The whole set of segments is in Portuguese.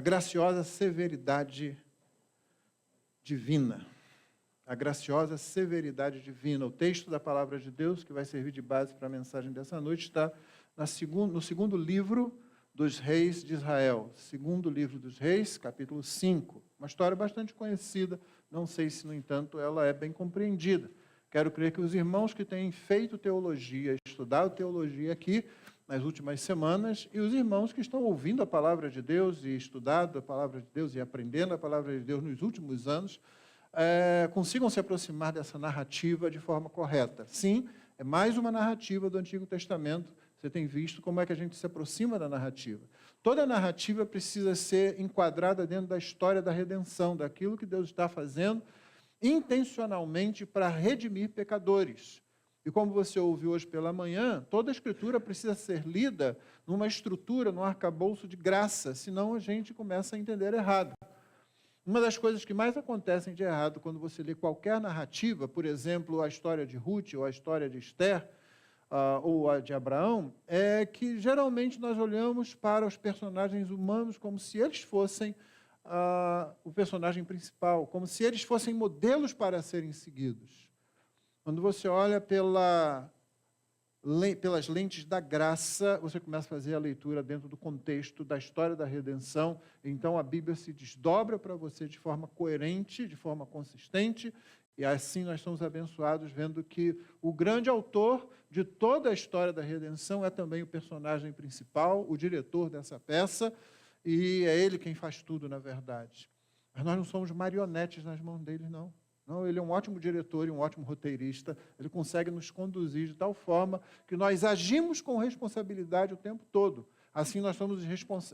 graciosa severidade divina. A graciosa severidade divina. O texto da palavra de Deus, que vai servir de base para a mensagem dessa noite, está no segundo livro dos reis de Israel. Segundo livro dos reis, capítulo 5. Uma história bastante conhecida, não sei se, no entanto, ela é bem compreendida. Quero crer que os irmãos que têm feito teologia, estudado teologia aqui nas últimas semanas, e os irmãos que estão ouvindo a palavra de Deus e estudado a palavra de Deus e aprendendo a palavra de Deus nos últimos anos, consigam se aproximar dessa narrativa de forma correta. Sim, é mais uma narrativa do Antigo Testamento. Você tem visto como é que a gente se aproxima da narrativa. Toda narrativa precisa ser enquadrada dentro da história da redenção, daquilo que Deus está fazendo intencionalmente para redimir pecadores. E como você ouviu hoje pela manhã, toda a Escritura precisa ser lida numa estrutura, num arcabouço de graça, senão a gente começa a entender errado. Uma das coisas que mais acontecem de errado quando você lê qualquer narrativa, por exemplo, a história de Ruth ou a história de Esther, ou a de Abraão, é que geralmente nós olhamos para os personagens humanos como se eles fossem o personagem principal, como se eles fossem modelos para serem seguidos. Quando você olha pelas lentes da graça, você começa a fazer a leitura dentro do contexto da história da redenção, então a Bíblia se desdobra para você de forma coerente, de forma consistente, e assim nós somos abençoados vendo que o grande autor de toda a história da redenção é também o personagem principal, o diretor dessa peça, e é ele quem faz tudo, na verdade. Mas nós não somos marionetes nas mãos dele, não. Não, ele é um ótimo diretor e um ótimo roteirista. Ele consegue nos conduzir de tal forma que nós agimos com responsabilidade o tempo todo. Assim, nós somos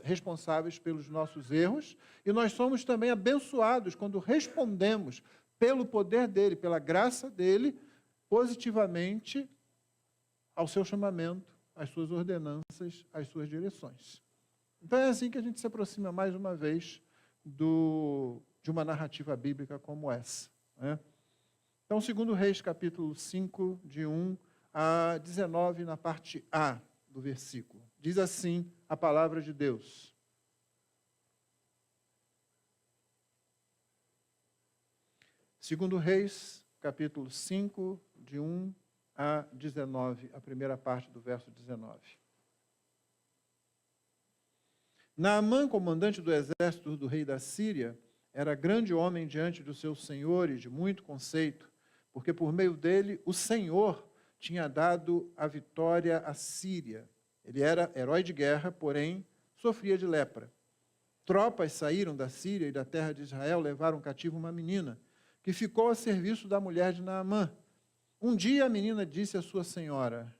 responsáveis pelos nossos erros e nós somos também abençoados quando respondemos pelo poder dele, pela graça dele, positivamente ao seu chamamento, às suas ordenanças, às suas direções. Então é assim que a gente se aproxima mais uma vez de uma narrativa bíblica como essa. Então, 2 Reis, capítulo 5, de 1 a 19, na parte A do versículo. Diz assim a palavra de Deus. Segundo Reis, capítulo 5, de 1 a 19, a primeira parte do verso 19. Naamã, comandante do exército do rei da Síria, era grande homem diante dos seus senhores, de muito conceito, porque por meio dele o Senhor tinha dado a vitória à Síria. Ele era herói de guerra, porém sofria de lepra. Tropas saíram da Síria e da terra de Israel, levaram cativo uma menina, que ficou a serviço da mulher de Naamã. Um dia a menina disse à sua senhora: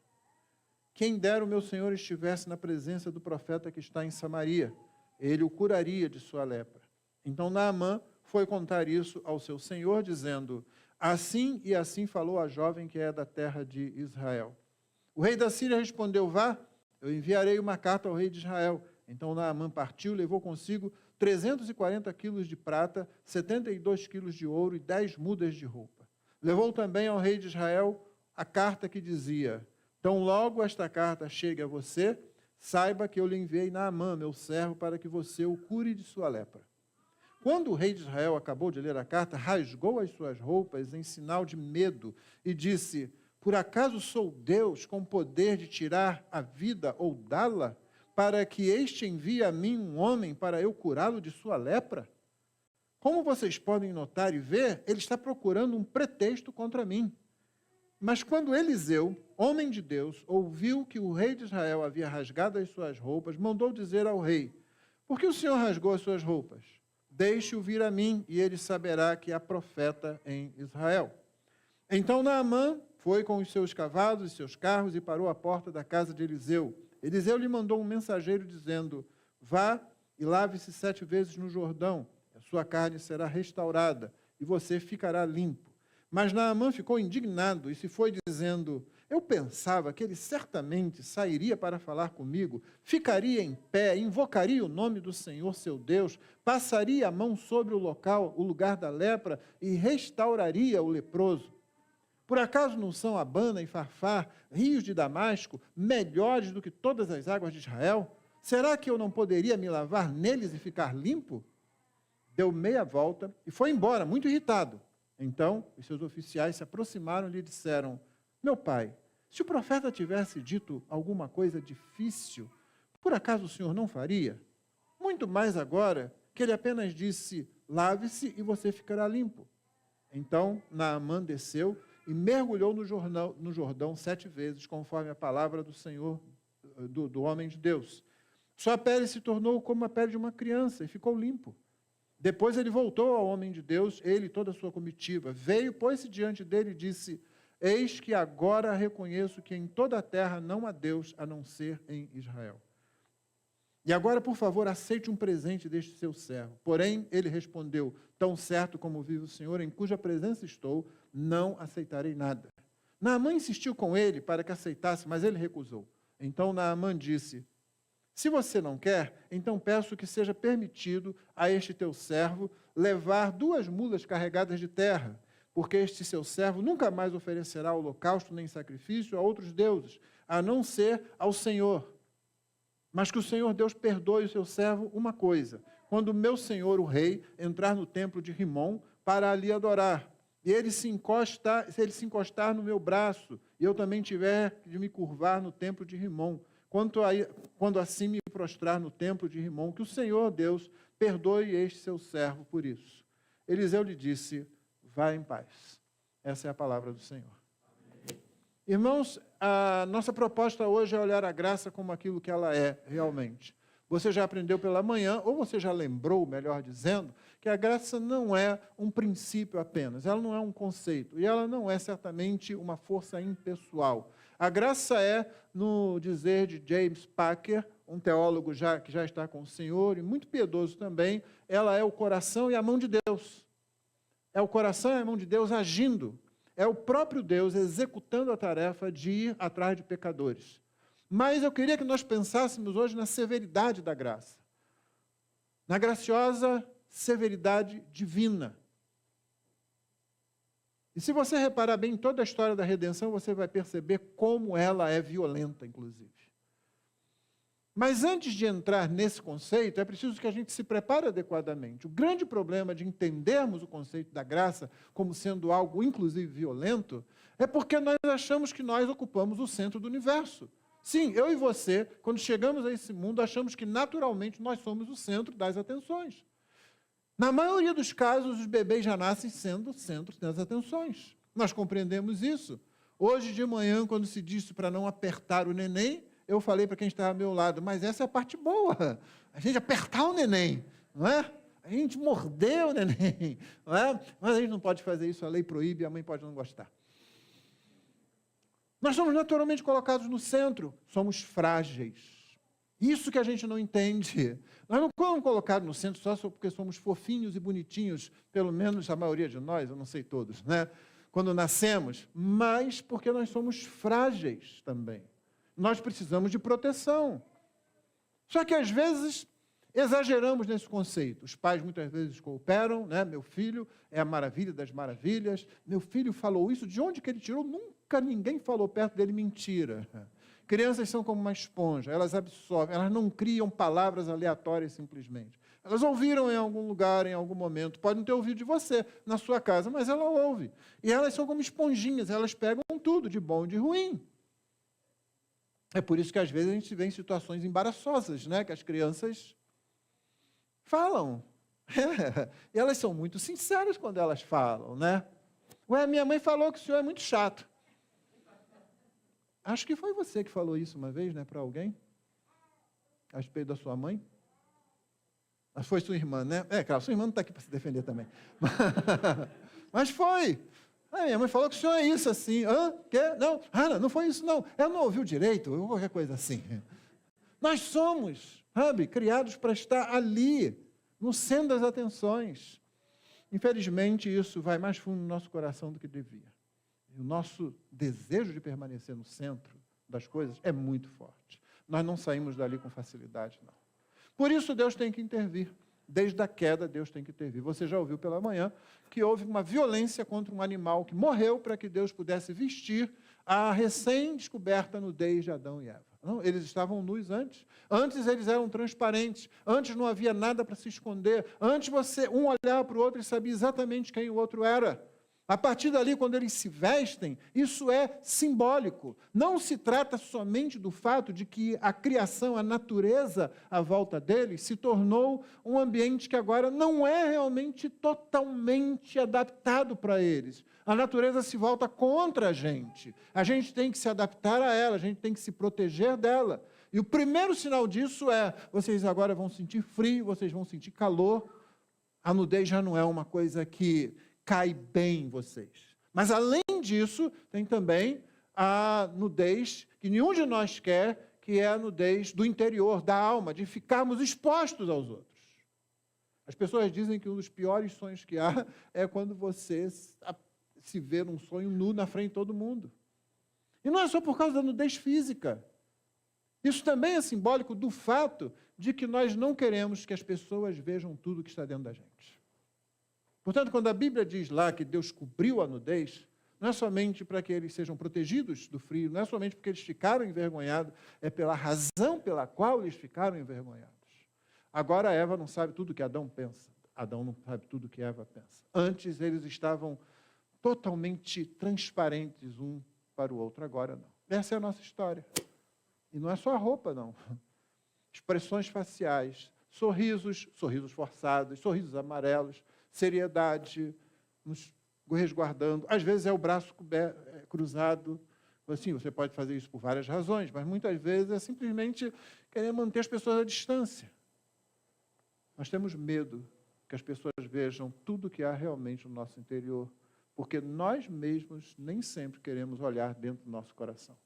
quem dera o meu senhor estivesse na presença do profeta que está em Samaria, ele o curaria de sua lepra. Então Naamã foi contar isso ao seu senhor, dizendo: assim e assim falou a jovem que é da terra de Israel. O rei da Síria respondeu: vá, eu enviarei uma carta ao rei de Israel. Então Naamã partiu, levou consigo 340 quilos de prata, 72 quilos de ouro e 10 mudas de roupa. Levou também ao rei de Israel a carta que dizia: tão logo esta carta chegue a você, saiba que eu lhe enviei Naamã, meu servo, para que você o cure de sua lepra. Quando o rei de Israel acabou de ler a carta, rasgou as suas roupas em sinal de medo e disse: por acaso sou Deus com poder de tirar a vida ou dá-la, para que este envie a mim um homem para eu curá-lo de sua lepra? Como vocês podem notar e ver, ele está procurando um pretexto contra mim. Mas quando Eliseu, homem de Deus, ouviu que o rei de Israel havia rasgado as suas roupas, mandou dizer ao rei: por que o senhor rasgou as suas roupas? Deixe-o vir a mim, e ele saberá que há profeta em Israel. Então Naamã foi com os seus cavalos e seus carros e parou à porta da casa de Eliseu. Eliseu lhe mandou um mensageiro dizendo: vá e lave-se 7 vezes no Jordão, a sua carne será restaurada, e você ficará limpo. Mas Naamã ficou indignado e se foi dizendo: eu pensava que ele certamente sairia para falar comigo, ficaria em pé, invocaria o nome do Senhor seu Deus, passaria a mão sobre o lugar da lepra e restauraria o leproso. Por acaso não são Abana e Farfar, rios de Damasco, melhores do que todas as águas de Israel? Será que eu não poderia me lavar neles e ficar limpo? Deu meia volta e foi embora, muito irritado. Então, os seus oficiais se aproximaram e lhe disseram: meu pai, se o profeta tivesse dito alguma coisa difícil, por acaso o senhor não faria? Muito mais agora que ele apenas disse: lave-se e você ficará limpo. Então, Naamã desceu e mergulhou no Jordão 7 vezes, conforme a palavra do Senhor, do homem de Deus. Sua pele se tornou como a pele de uma criança e ficou limpo. Depois ele voltou ao homem de Deus, ele e toda a sua comitiva. Veio, pôs-se diante dele e disse: eis que agora reconheço que em toda a terra não há Deus a não ser em Israel. E agora, por favor, aceite um presente deste seu servo. Porém, ele respondeu: tão certo como vive o Senhor, em cuja presença estou, não aceitarei nada. Naamã insistiu com ele para que aceitasse, mas ele recusou. Então Naamã disse: se você não quer, então peço que seja permitido a este teu servo levar 2 mulas carregadas de terra, porque este seu servo nunca mais oferecerá holocausto nem sacrifício a outros deuses, a não ser ao Senhor. Mas que o Senhor Deus perdoe o seu servo uma coisa: quando o meu senhor, o rei, entrar no templo de Rimom para ali adorar, e se ele se encostar no meu braço, e eu também tiver de me curvar no templo de Rimom, quando assim me prostrar no templo de Rimom, que o Senhor Deus perdoe este seu servo por isso. Eliseu lhe disse: vá em paz. Essa é a palavra do Senhor. Irmãos, a nossa proposta hoje é olhar a graça como aquilo que ela é realmente. Você já aprendeu pela manhã, ou você já lembrou, melhor dizendo, que a graça não é um princípio apenas, ela não é um conceito, e ela não é certamente uma força impessoal. A graça é, no dizer de James Packer, um teólogo que já está com o Senhor, e muito piedoso também, ela é o coração e a mão de Deus. É o coração e a mão de Deus agindo. É o próprio Deus executando a tarefa de ir atrás de pecadores. Mas eu queria que nós pensássemos hoje na severidade da graça. Na graciosa severidade divina. E se você reparar bem em toda a história da redenção, você vai perceber como ela é violenta, inclusive. Mas antes de entrar nesse conceito, é preciso que a gente se prepare adequadamente. O grande problema de entendermos o conceito da graça como sendo algo, inclusive, violento, é porque nós achamos que nós ocupamos o centro do universo. Sim, eu e você, quando chegamos a esse mundo, achamos que, naturalmente, nós somos o centro das atenções. Na maioria dos casos, os bebês já nascem sendo o centro das atenções. Nós compreendemos isso. Hoje de manhã, quando se disse para não apertar o neném, eu falei para quem estava ao meu lado: mas essa é a parte boa, a gente apertar o neném, não é? A gente morder o neném, não é? Mas a gente não pode fazer isso, a lei proíbe, a mãe pode não gostar. Nós somos naturalmente colocados no centro, somos frágeis. Isso que a gente não entende. Nós não somos colocados no centro só porque somos fofinhos e bonitinhos, pelo menos a maioria de nós, eu não sei todos, né? Quando nascemos, mas porque nós somos frágeis também. Nós precisamos de proteção. Só que, às vezes, exageramos nesse conceito. Os pais, muitas vezes, cooperam, né? Meu filho é a maravilha das maravilhas. Meu filho falou isso. De onde que ele tirou? Nunca ninguém falou perto dele mentira. Crianças são como uma esponja. Elas absorvem. Elas não criam palavras aleatórias simplesmente. Elas ouviram em algum lugar, em algum momento. Pode não ter ouvido de você, na sua casa, mas ela ouve. E elas são como esponjinhas. Elas pegam tudo, de bom e de ruim. É por isso que, às vezes, a gente vê em situações embaraçosas, né? Que as crianças falam. E elas são muito sinceras quando elas falam, né? Ué, minha mãe falou que o senhor é muito chato. Acho que foi você que falou isso uma vez, né, para alguém? A respeito da sua mãe. Mas foi sua irmã, né? É, claro, sua irmã não está aqui para se defender também. Mas foi. Minha mãe falou que o senhor é isso assim. Hã? Quê? Não, não foi isso não. Ela não ouviu direito, ou qualquer coisa assim. Nós somos, sabe, criados para estar ali, no centro das atenções. Infelizmente, isso vai mais fundo no nosso coração do que devia. E o nosso desejo de permanecer no centro das coisas é muito forte. Nós não saímos dali com facilidade, não. Por isso, Deus tem que intervir. Desde a queda, Deus tem que intervir. Você já ouviu pela manhã que houve uma violência contra um animal que morreu para que Deus pudesse vestir a recém-descoberta nudez de Adão e Eva. Não, eles estavam nus antes. Antes eles eram transparentes. Antes não havia nada para se esconder. Antes um olhava para o outro e sabia exatamente quem o outro era. A partir dali, quando eles se vestem, isso é simbólico. Não se trata somente do fato de que a criação, a natureza à volta deles se tornou um ambiente que agora não é realmente totalmente adaptado para eles. A natureza se volta contra a gente. A gente tem que se adaptar a ela, a gente tem que se proteger dela. E o primeiro sinal disso é, vocês agora vão sentir frio, vocês vão sentir calor. A nudez já não é uma coisa que cai bem em vocês. Mas, além disso, tem também a nudez que nenhum de nós quer, que é a nudez do interior, da alma, de ficarmos expostos aos outros. As pessoas dizem que um dos piores sonhos que há é quando você se vê num sonho nu na frente de todo mundo. E não é só por causa da nudez física. Isso também é simbólico do fato de que nós não queremos que as pessoas vejam tudo que está dentro da gente. Portanto, quando a Bíblia diz lá que Deus cobriu a nudez, não é somente para que eles sejam protegidos do frio, não é somente porque eles ficaram envergonhados, é pela razão pela qual eles ficaram envergonhados. Agora Eva não sabe tudo que Adão pensa. Adão não sabe tudo que Eva pensa. Antes eles estavam totalmente transparentes um para o outro, agora não. Essa é a nossa história. E não é só a roupa, não. Expressões faciais, sorrisos forçados, sorrisos amarelos, seriedade, nos resguardando. Às vezes é o braço cruzado. Assim, você pode fazer isso por várias razões, mas muitas vezes é simplesmente querer manter as pessoas à distância. Nós temos medo que as pessoas vejam tudo que há realmente no nosso interior, porque nós mesmos nem sempre queremos olhar dentro do nosso coração.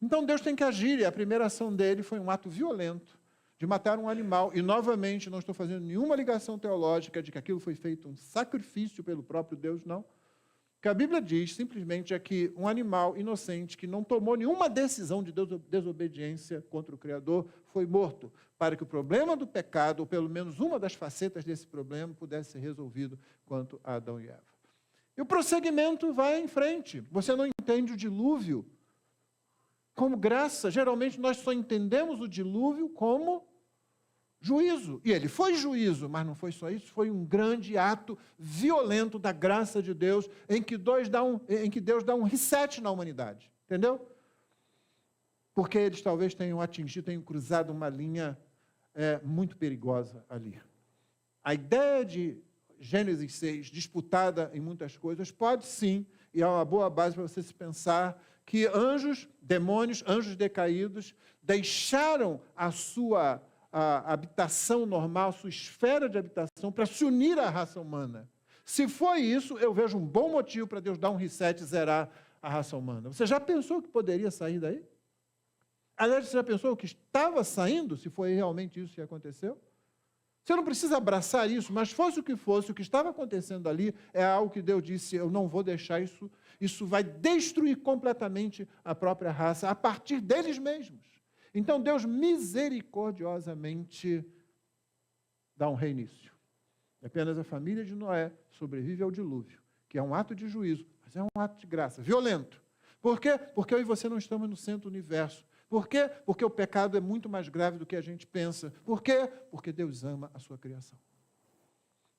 Então Deus tem que agir, e a primeira ação dele foi um ato violento, de matar um animal, e novamente não estou fazendo nenhuma ligação teológica de que aquilo foi feito um sacrifício pelo próprio Deus, não. O que a Bíblia diz simplesmente é que um animal inocente que não tomou nenhuma decisão de desobediência contra o Criador foi morto, para que o problema do pecado, ou pelo menos uma das facetas desse problema, pudesse ser resolvido quanto a Adão e Eva. E o prosseguimento vai em frente. Você não entende o dilúvio como graça. Geralmente nós só entendemos o dilúvio como juízo. E ele foi juízo, mas não foi só isso, foi um grande ato violento da graça de Deus, em que Deus dá um reset na humanidade. Entendeu? Porque eles talvez tenham cruzado uma linha muito perigosa ali. A ideia de Gênesis 6, disputada em muitas coisas, pode sim, e é uma boa base para você se pensar, que anjos, demônios, anjos decaídos, deixaram a sua habitação normal, sua esfera de habitação, para se unir à raça humana. Se foi isso, eu vejo um bom motivo para Deus dar um reset e zerar a raça humana. Você já pensou que poderia sair daí? Aliás, você já pensou que estava saindo, se foi realmente isso que aconteceu? Você não precisa abraçar isso, mas fosse, o que estava acontecendo ali é algo que Deus disse, eu não vou deixar isso, isso vai destruir completamente a própria raça, a partir deles mesmos. Então, Deus misericordiosamente dá um reinício. Apenas a família de Noé sobrevive ao dilúvio, que é um ato de juízo, mas é um ato de graça, violento. Por quê? Porque eu e você não estamos no centro do universo. Por quê? Porque o pecado é muito mais grave do que a gente pensa. Por quê? Porque Deus ama a sua criação.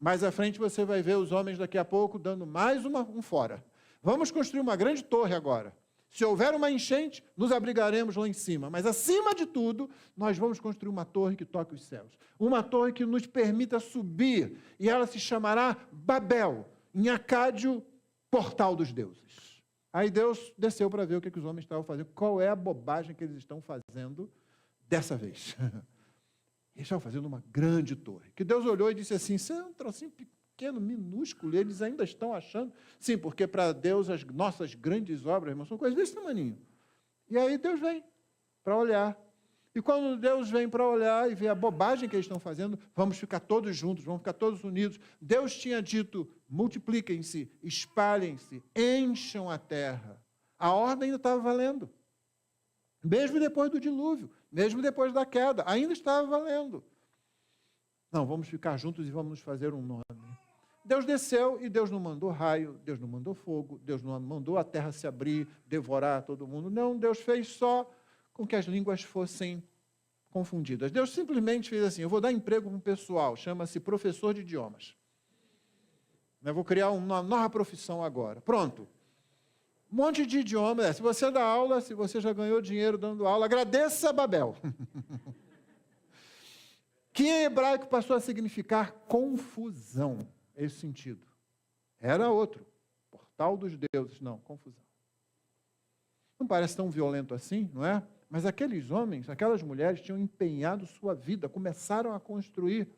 Mais à frente você vai ver os homens daqui a pouco dando mais um fora. Vamos construir uma grande torre agora. Se houver uma enchente, nos abrigaremos lá em cima. Mas, acima de tudo, nós vamos construir uma torre que toque os céus. Uma torre que nos permita subir. E ela se chamará Babel, em acádio, portal dos deuses. Aí Deus desceu para ver o que os homens estavam fazendo. Qual é a bobagem que eles estão fazendo dessa vez? Eles estavam fazendo uma grande torre. Que Deus olhou e disse assim, isso é um trocinho pequeno, minúsculo, e eles ainda estão achando. Sim, porque para Deus as nossas grandes obras, irmãos, são coisas desse tamaninho. E aí Deus vem para olhar. E quando Deus vem para olhar e ver a bobagem que eles estão fazendo, vamos ficar todos juntos, vamos ficar todos unidos. Deus tinha dito, multipliquem-se, espalhem-se, encham a terra. A ordem ainda estava valendo. Mesmo depois do dilúvio, mesmo depois da queda, ainda estava valendo. Não, vamos ficar juntos e vamos nos fazer um nome. Deus desceu e Deus não mandou raio, Deus não mandou fogo, Deus não mandou a terra se abrir, devorar todo mundo. Não, Deus fez só com que as línguas fossem confundidas. Deus simplesmente fez assim, eu vou dar emprego para um pessoal, chama-se professor de idiomas. Eu vou criar uma nova profissão agora. Pronto. Um monte de idiomas. Se você dá aula, se você já ganhou dinheiro dando aula, agradeça a Babel. Que em hebraico passou a significar confusão. Esse sentido. Era outro. Portal dos deuses. Não, confusão. Não parece tão violento assim, não é? Mas aqueles homens, aquelas mulheres tinham empenhado sua vida, começaram a construir.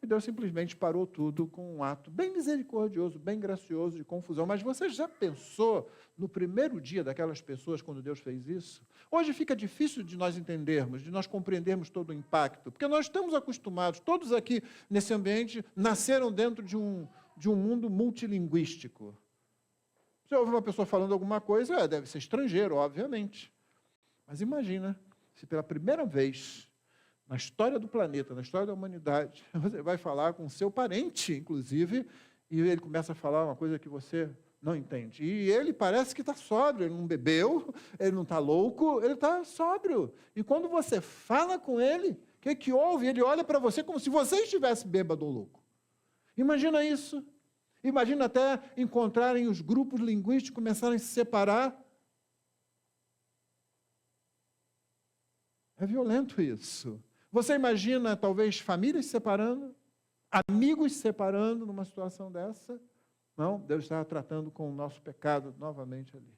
E Deus simplesmente parou tudo com um ato bem misericordioso, bem gracioso de confusão. Mas você já pensou no primeiro dia daquelas pessoas quando Deus fez isso? Hoje fica difícil de nós entendermos, de nós compreendermos todo o impacto, porque nós estamos acostumados, todos aqui nesse ambiente nasceram dentro de um mundo multilinguístico. Você ouve uma pessoa falando alguma coisa, deve ser estrangeiro, obviamente. Mas imagina, se pela primeira vez na história do planeta, na história da humanidade, você vai falar com seu parente, inclusive, e ele começa a falar uma coisa que você não entende. E ele parece que está sóbrio, ele não bebeu, ele não está louco, ele está sóbrio. E quando você fala com ele, o que houve? Ele olha para você como se você estivesse bêbado ou louco. Imagina isso. Imagina até encontrarem os grupos linguísticos, começarem a se separar. É violento isso. Você imagina, talvez, famílias se separando, amigos se separando numa situação dessa? Não, Deus está tratando com o nosso pecado novamente ali.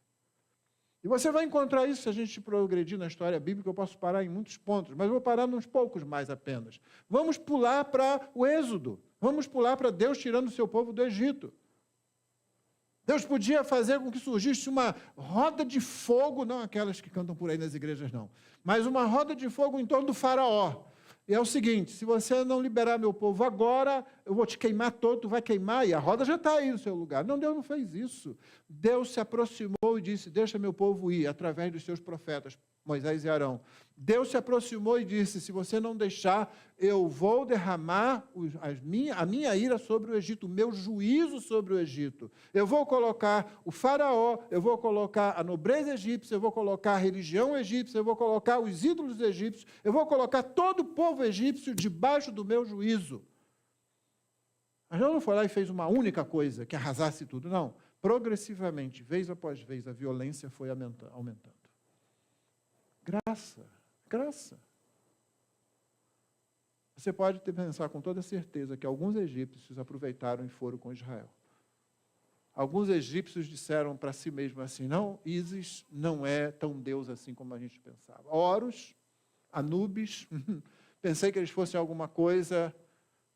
E você vai encontrar isso se a gente progredir na história bíblica. Eu posso parar em muitos pontos, mas vou parar nos poucos mais apenas. Vamos pular para o Êxodo. Vamos pular para Deus tirando o seu povo do Egito. Deus podia fazer com que surgisse uma roda de fogo, não aquelas que cantam por aí nas igrejas, não, mas uma roda de fogo em torno do faraó. E é o seguinte, se você não liberar meu povo agora, eu vou te queimar todo, tu vai queimar, e a roda já está aí no seu lugar. Não, Deus não fez isso. Deus se aproximou e disse, deixa meu povo ir, através dos seus profetas, Moisés e Arão. Deus se aproximou e disse, se você não deixar, eu vou derramar a minha ira sobre o Egito, o meu juízo sobre o Egito. Eu vou colocar o faraó, eu vou colocar a nobreza egípcia, eu vou colocar a religião egípcia, eu vou colocar os ídolos egípcios, eu vou colocar todo o povo egípcio debaixo do meu juízo. Mas Deus não foi lá e fez uma única coisa, que arrasasse tudo. Não. Progressivamente, vez após vez, a violência foi aumentando. Graça. Você pode pensar com toda certeza que alguns egípcios aproveitaram e foram com Israel. Alguns egípcios disseram para si mesmos assim, não, Ísis não é tão Deus assim como a gente pensava. Horus, Anubis, pensei que eles fossem alguma coisa,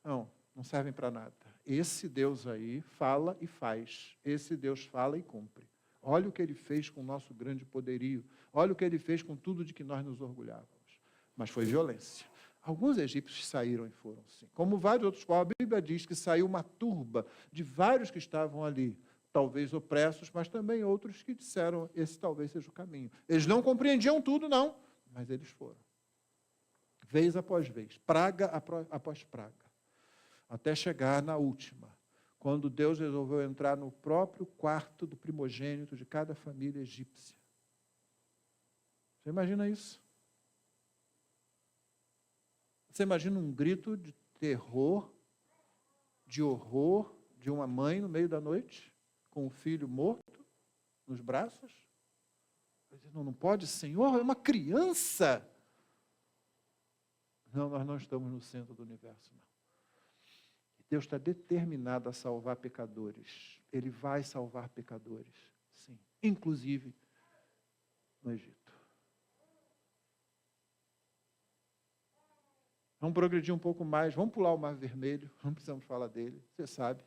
não servem para nada. Esse Deus aí fala e faz, esse Deus fala e cumpre. Olha o que ele fez com o nosso grande poderio. Olha o que ele fez com tudo de que nós nos orgulhávamos. Mas foi violência. Alguns egípcios saíram e foram, sim. Como vários outros, a Bíblia diz que saiu uma turba de vários que estavam ali, talvez opressos, mas também outros que disseram, esse talvez seja o caminho. Eles não compreendiam tudo, não, mas eles foram. Vez após vez, praga após praga, até chegar na última, quando Deus resolveu entrar no próprio quarto do primogênito de cada família egípcia. Você imagina isso? Você imagina um grito de terror, de horror, de uma mãe no meio da noite, com o filho morto nos braços? Não pode, Senhor, é uma criança. Não, nós não estamos no centro do universo, não. Deus está determinado a salvar pecadores. Ele vai salvar pecadores, sim, inclusive no Egito. Vamos progredir um pouco mais, vamos pular o Mar Vermelho, não precisamos falar dele, você sabe.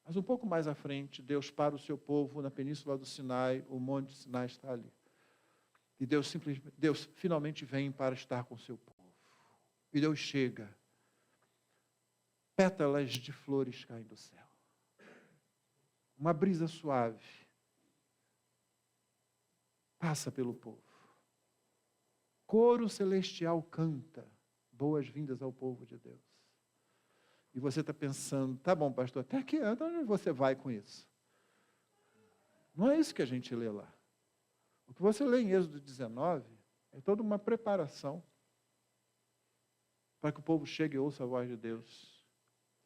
Mas um pouco mais à frente, Deus para o seu povo na península do Sinai, o monte Sinai está ali. E Deus finalmente vem para estar com o seu povo. E Deus chega. Pétalas de flores caem do céu. Uma brisa suave passa pelo povo. Coro celestial canta boas-vindas ao povo de Deus. E você está pensando, tá bom, pastor, até que onde você vai com isso? Não é isso que a gente lê lá. O O que você lê em Êxodo 19 é toda uma preparação para que o povo chegue e ouça a voz de Deus.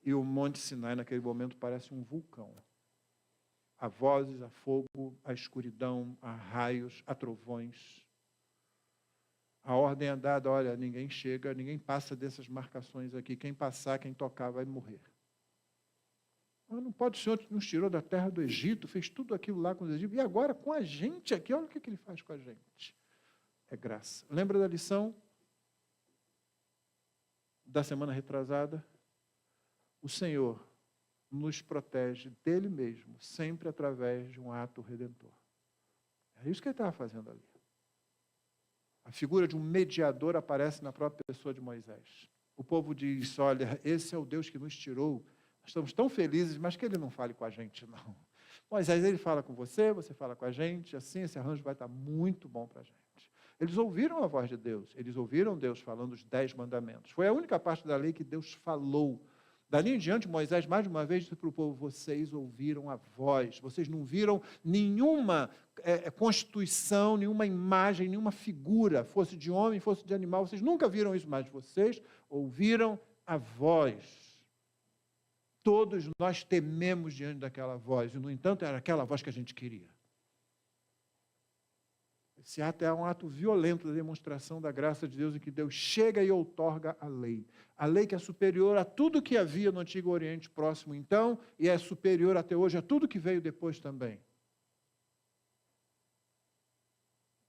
E o Monte Sinai, naquele momento, parece um vulcão. Há vozes, há fogo, há escuridão, há raios, há trovões. A ordem é dada, olha, ninguém chega, ninguém passa dessas marcações aqui. Quem passar, quem tocar, vai morrer. Mas não pode, o Senhor nos tirou da terra do Egito, fez tudo aquilo lá com os egípcios, e agora com a gente aqui, olha o que ele faz com a gente. É graça. Lembra da lição da semana retrasada? O Senhor nos protege dele mesmo, sempre através de um ato redentor. É isso que ele estava fazendo ali. A figura de um mediador aparece na própria pessoa de Moisés. O povo diz, olha, esse é o Deus que nos tirou. Nós estamos tão felizes, mas que ele não fale com a gente, não. Moisés, ele fala com você, você fala com a gente, assim esse arranjo vai estar muito bom para a gente. Eles ouviram a voz de Deus, eles ouviram Deus falando os 10 mandamentos. Foi a única parte da lei que Deus falou. Dali em diante, Moisés, mais de uma vez, disse para o povo, vocês ouviram a voz, vocês não viram nenhuma constituição, nenhuma imagem, nenhuma figura, fosse de homem, fosse de animal, vocês nunca viram isso, mas vocês ouviram a voz. Todos nós tememos diante daquela voz, e, no entanto, era aquela voz que a gente queria. Esse ato é um ato violento da demonstração da graça de Deus, em que Deus chega e outorga a lei. A lei que é superior a tudo que havia no Antigo Oriente Próximo, então, e é superior até hoje a tudo que veio depois também.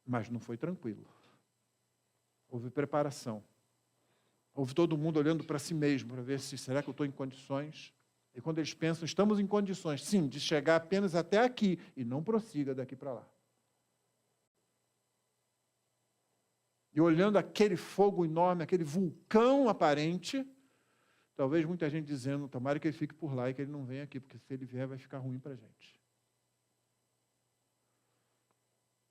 Mas não foi tranquilo. Houve preparação. Houve todo mundo olhando para si mesmo, para ver se, será que eu estou em condições? E quando eles pensam, estamos em condições, sim, de chegar apenas até aqui, e não prossiga daqui para lá. E olhando aquele fogo enorme, aquele vulcão aparente, talvez muita gente dizendo, tomara que ele fique por lá e que ele não venha aqui, porque se ele vier vai ficar ruim para a gente.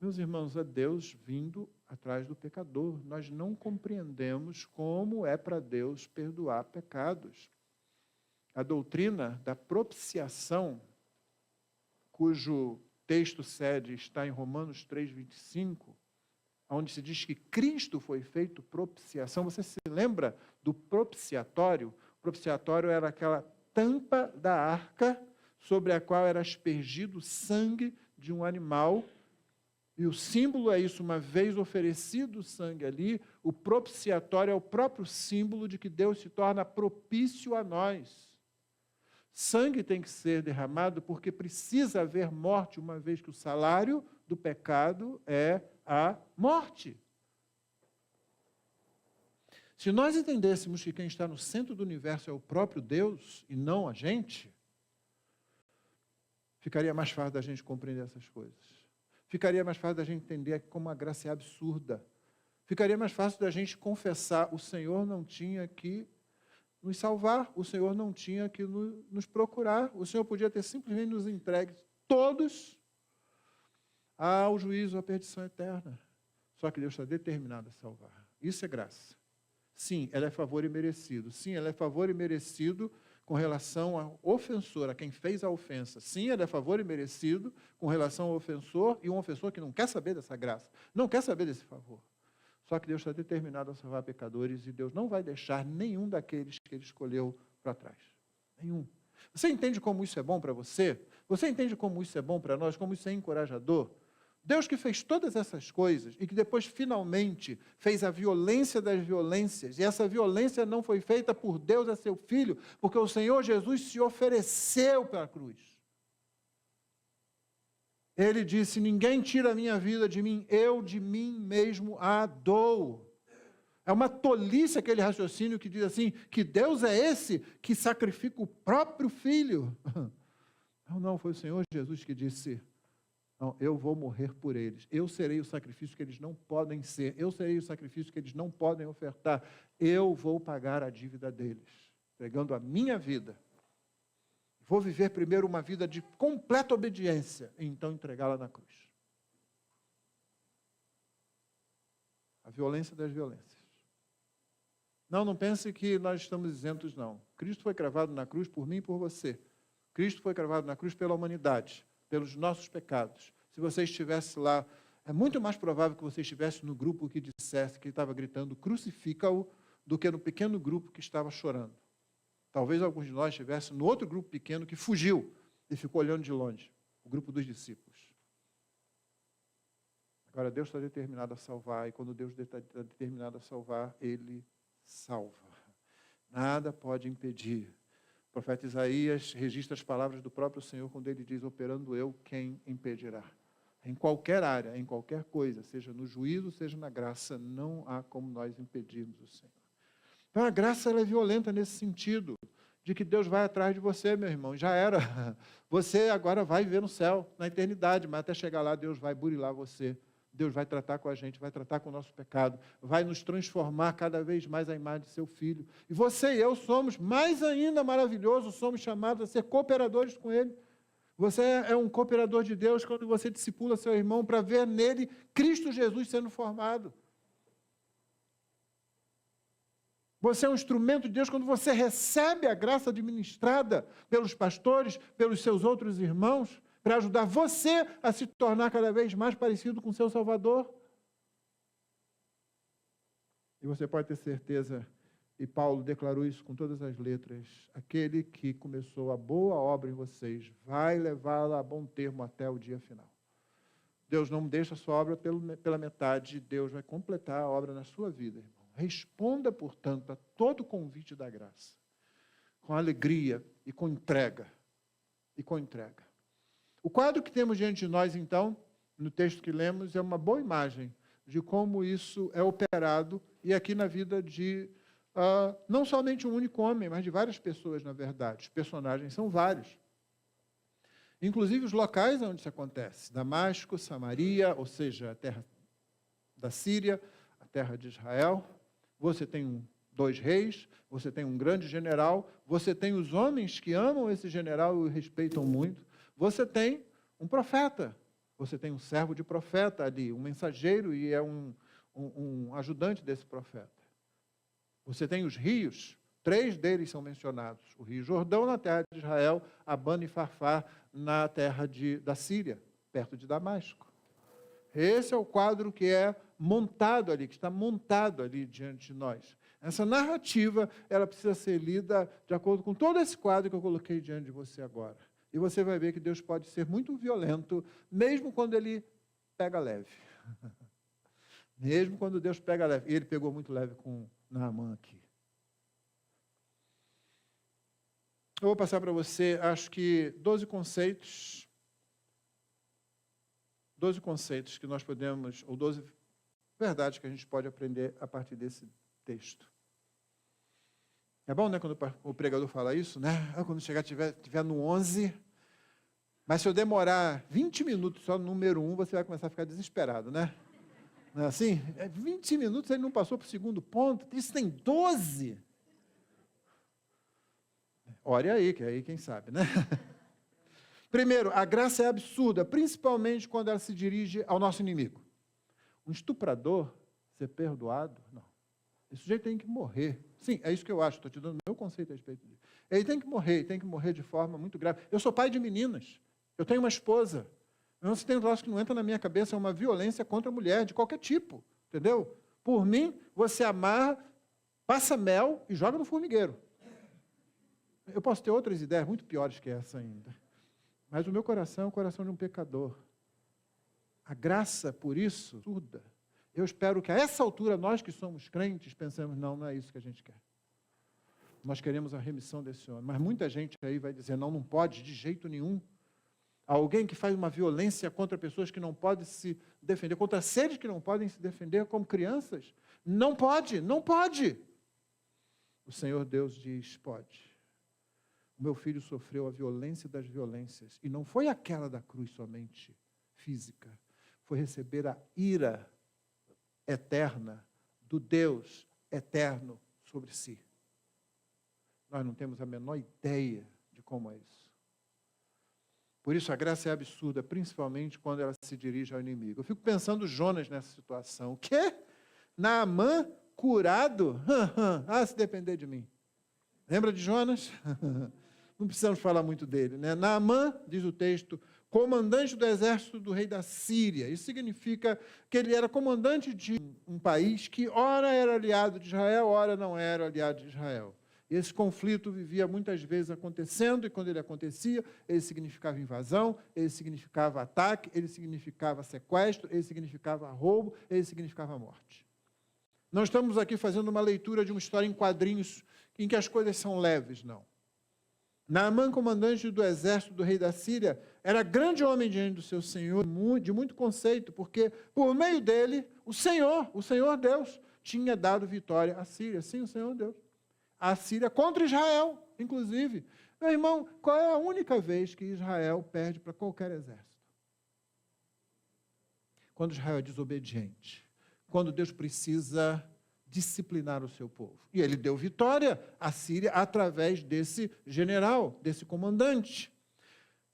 Meus irmãos, é Deus vindo atrás do pecador. Nós não compreendemos como é para Deus perdoar pecados. A doutrina da propiciação, cujo texto sede está em Romanos 3:25, onde se diz que Cristo foi feito propiciação. Você se lembra do propiciatório? O propiciatório era aquela tampa da arca sobre a qual era aspergido o sangue de um animal. E o símbolo é isso, uma vez oferecido o sangue ali, o propiciatório é o próprio símbolo de que Deus se torna propício a nós. Sangue tem que ser derramado porque precisa haver morte, uma vez que o salário do pecado é a morte. Se nós entendêssemos que quem está no centro do universo é o próprio Deus e não a gente, ficaria mais fácil da gente compreender essas coisas. Ficaria mais fácil da gente entender como a graça é absurda. Ficaria mais fácil da gente confessar, o Senhor não tinha que nos salvar, o Senhor não tinha que nos procurar, o Senhor podia ter simplesmente nos entregue todos ao juízo, à perdição eterna. Só que Deus está determinado a salvar. Isso é graça. Sim, ela é favor e merecido. Sim, ela é favor e merecido com relação ao ofensor, a quem fez a ofensa. Sim, ela é favor e merecido com relação ao ofensor, e um ofensor que não quer saber dessa graça, não quer saber desse favor. Só que Deus está determinado a salvar pecadores, e Deus não vai deixar nenhum daqueles que Ele escolheu para trás. Nenhum. Você entende como isso é bom para você? Você entende como isso é bom para nós? Como isso é encorajador? Deus que fez todas essas coisas e que depois finalmente fez a violência das violências, e essa violência não foi feita por Deus a seu Filho, porque o Senhor Jesus se ofereceu para a cruz. Ele disse, ninguém tira a minha vida de mim, eu de mim mesmo a dou. É uma tolice aquele raciocínio que diz assim, que Deus é esse que sacrifica o próprio Filho. Não, foi o Senhor Jesus que disse, não, eu vou morrer por eles. Eu serei o sacrifício que eles não podem ser. Eu serei o sacrifício que eles não podem ofertar. Eu vou pagar a dívida deles, entregando a minha vida. Vou viver primeiro uma vida de completa obediência, e então entregá-la na cruz. A violência das violências. Não pense que nós estamos isentos, não. Cristo foi cravado na cruz por mim e por você. Cristo foi cravado na cruz pela humanidade, pelos nossos pecados. Se você estivesse lá É muito mais provável que você estivesse no grupo que dissesse que ele estava gritando crucifica-o, do que no pequeno grupo que estava chorando. Talvez alguns de nós estivessem no outro grupo pequeno que fugiu e ficou olhando de longe, o grupo dos discípulos. Agora, Deus está determinado a salvar, e quando Deus está determinado a salvar, Ele salva. Nada pode impedir. O profeta Isaías registra as palavras do próprio Senhor quando ele diz, operando eu, quem impedirá? Em qualquer área, em qualquer coisa, seja no juízo, seja na graça, não há como nós impedirmos o Senhor. Então a graça ela é violenta nesse sentido, de que Deus vai atrás de você, meu irmão. Já era. Você agora vai viver no céu, na eternidade, mas até chegar lá Deus vai burilar você. Deus vai tratar com a gente, vai tratar com o nosso pecado, vai nos transformar cada vez mais à imagem de seu Filho. E você e eu somos mais ainda maravilhosos, somos chamados a ser cooperadores com Ele. Você é um cooperador de Deus quando você discipula seu irmão para ver nele Cristo Jesus sendo formado. Você é um instrumento de Deus quando você recebe a graça administrada pelos pastores, pelos seus outros irmãos, para ajudar você a se tornar cada vez mais parecido com o seu Salvador. E você pode ter certeza, e Paulo declarou isso com todas as letras, aquele que começou a boa obra em vocês vai levá-la a bom termo até o dia final. Deus não deixa a sua obra pela metade, Deus vai completar a obra na sua vida, irmão. Responda, portanto, a todo convite da graça, com alegria e com entrega. O quadro que temos diante de nós, então, no texto que lemos, é uma boa imagem de como isso é operado, e aqui na vida de não somente um único homem, mas de várias pessoas, na verdade. Os personagens são vários. Inclusive os locais onde isso acontece. Damasco, Samaria, ou seja, a terra da Síria, a terra de Israel. Você tem dois reis, você tem um grande general, você tem os homens que amam esse general e o respeitam muito. Você tem um profeta, você tem um servo de profeta ali, um mensageiro e é um ajudante desse profeta. Você tem os rios, 3 deles são mencionados. O rio Jordão na terra de Israel, Abana e Farfar na terra da Síria, perto de Damasco. Esse é o quadro que é montado ali, que está montado ali diante de nós. Essa narrativa, ela precisa ser lida de acordo com todo esse quadro que eu coloquei diante de você agora. E você vai ver que Deus pode ser muito violento, mesmo quando Ele pega leve. Mesmo quando Deus pega leve. E Ele pegou muito leve com Naamã aqui. Eu vou passar para você, acho que 12 conceitos que nós podemos, ou 12 verdades que a gente pode aprender a partir desse texto. É bom, né, quando o pregador fala isso, né? Quando chegar, tiver no 11, mas se eu demorar 20 minutos só no número 1, você vai começar a ficar desesperado, né? Não é assim? 20 minutos ele não passou para o segundo ponto, isso tem 12. Ore aí, que aí quem sabe, né? Primeiro, a graça é absurda, principalmente quando ela se dirige ao nosso inimigo. Um estuprador ser perdoado? Não. Esse sujeito tem que morrer. Sim, é isso que eu acho, estou te dando o meu conceito a respeito disso. Ele tem que morrer de forma muito grave. Eu sou pai de meninas, eu tenho uma esposa. Não se tem um troço que não entra na minha cabeça, é uma violência contra a mulher, de qualquer tipo, entendeu? Por mim, você amarra, passa mel e joga no formigueiro. Eu posso ter outras ideias muito piores que essa ainda. Mas o meu coração é o coração de um pecador. A graça, por isso, absurda. Eu espero que a essa altura, nós que somos crentes, pensemos, não é isso que a gente quer. Nós queremos a remissão desse homem. Mas muita gente aí vai dizer, não pode de jeito nenhum. Alguém que faz uma violência contra pessoas que não podem se defender, contra seres que não podem se defender como crianças. Não pode. O Senhor Deus diz, pode. O meu filho sofreu a violência das violências. E não foi aquela da cruz somente física. Foi receber a ira eterna do Deus eterno sobre si. Nós não temos a menor ideia de como é isso. Por isso a graça é absurda, principalmente quando ela se dirige ao inimigo. Eu fico pensando Jonas nessa situação. O quê? Naamã curado? Se depender de mim. Lembra de Jonas? Não precisamos falar muito dele, né? Naamã, diz o texto, comandante do exército do rei da Síria. Isso significa que ele era comandante de um país que ora era aliado de Israel, ora não era aliado de Israel. E esse conflito vivia muitas vezes acontecendo, e quando ele acontecia, ele significava invasão, ele significava ataque, ele significava sequestro, ele significava roubo, ele significava morte. Não estamos aqui fazendo uma leitura de uma história em quadrinhos em que as coisas são leves, não. Naamã, comandante do exército do rei da Síria, era grande homem diante do seu Senhor, de muito conceito, porque por meio dele, o Senhor Deus, tinha dado vitória à Síria. Sim, o Senhor Deus. A Síria contra Israel, inclusive. Meu irmão, qual é a única vez que Israel perde para qualquer exército? Quando Israel é desobediente. Quando Deus precisa disciplinar o seu povo. E ele deu vitória à Síria através desse general, desse comandante.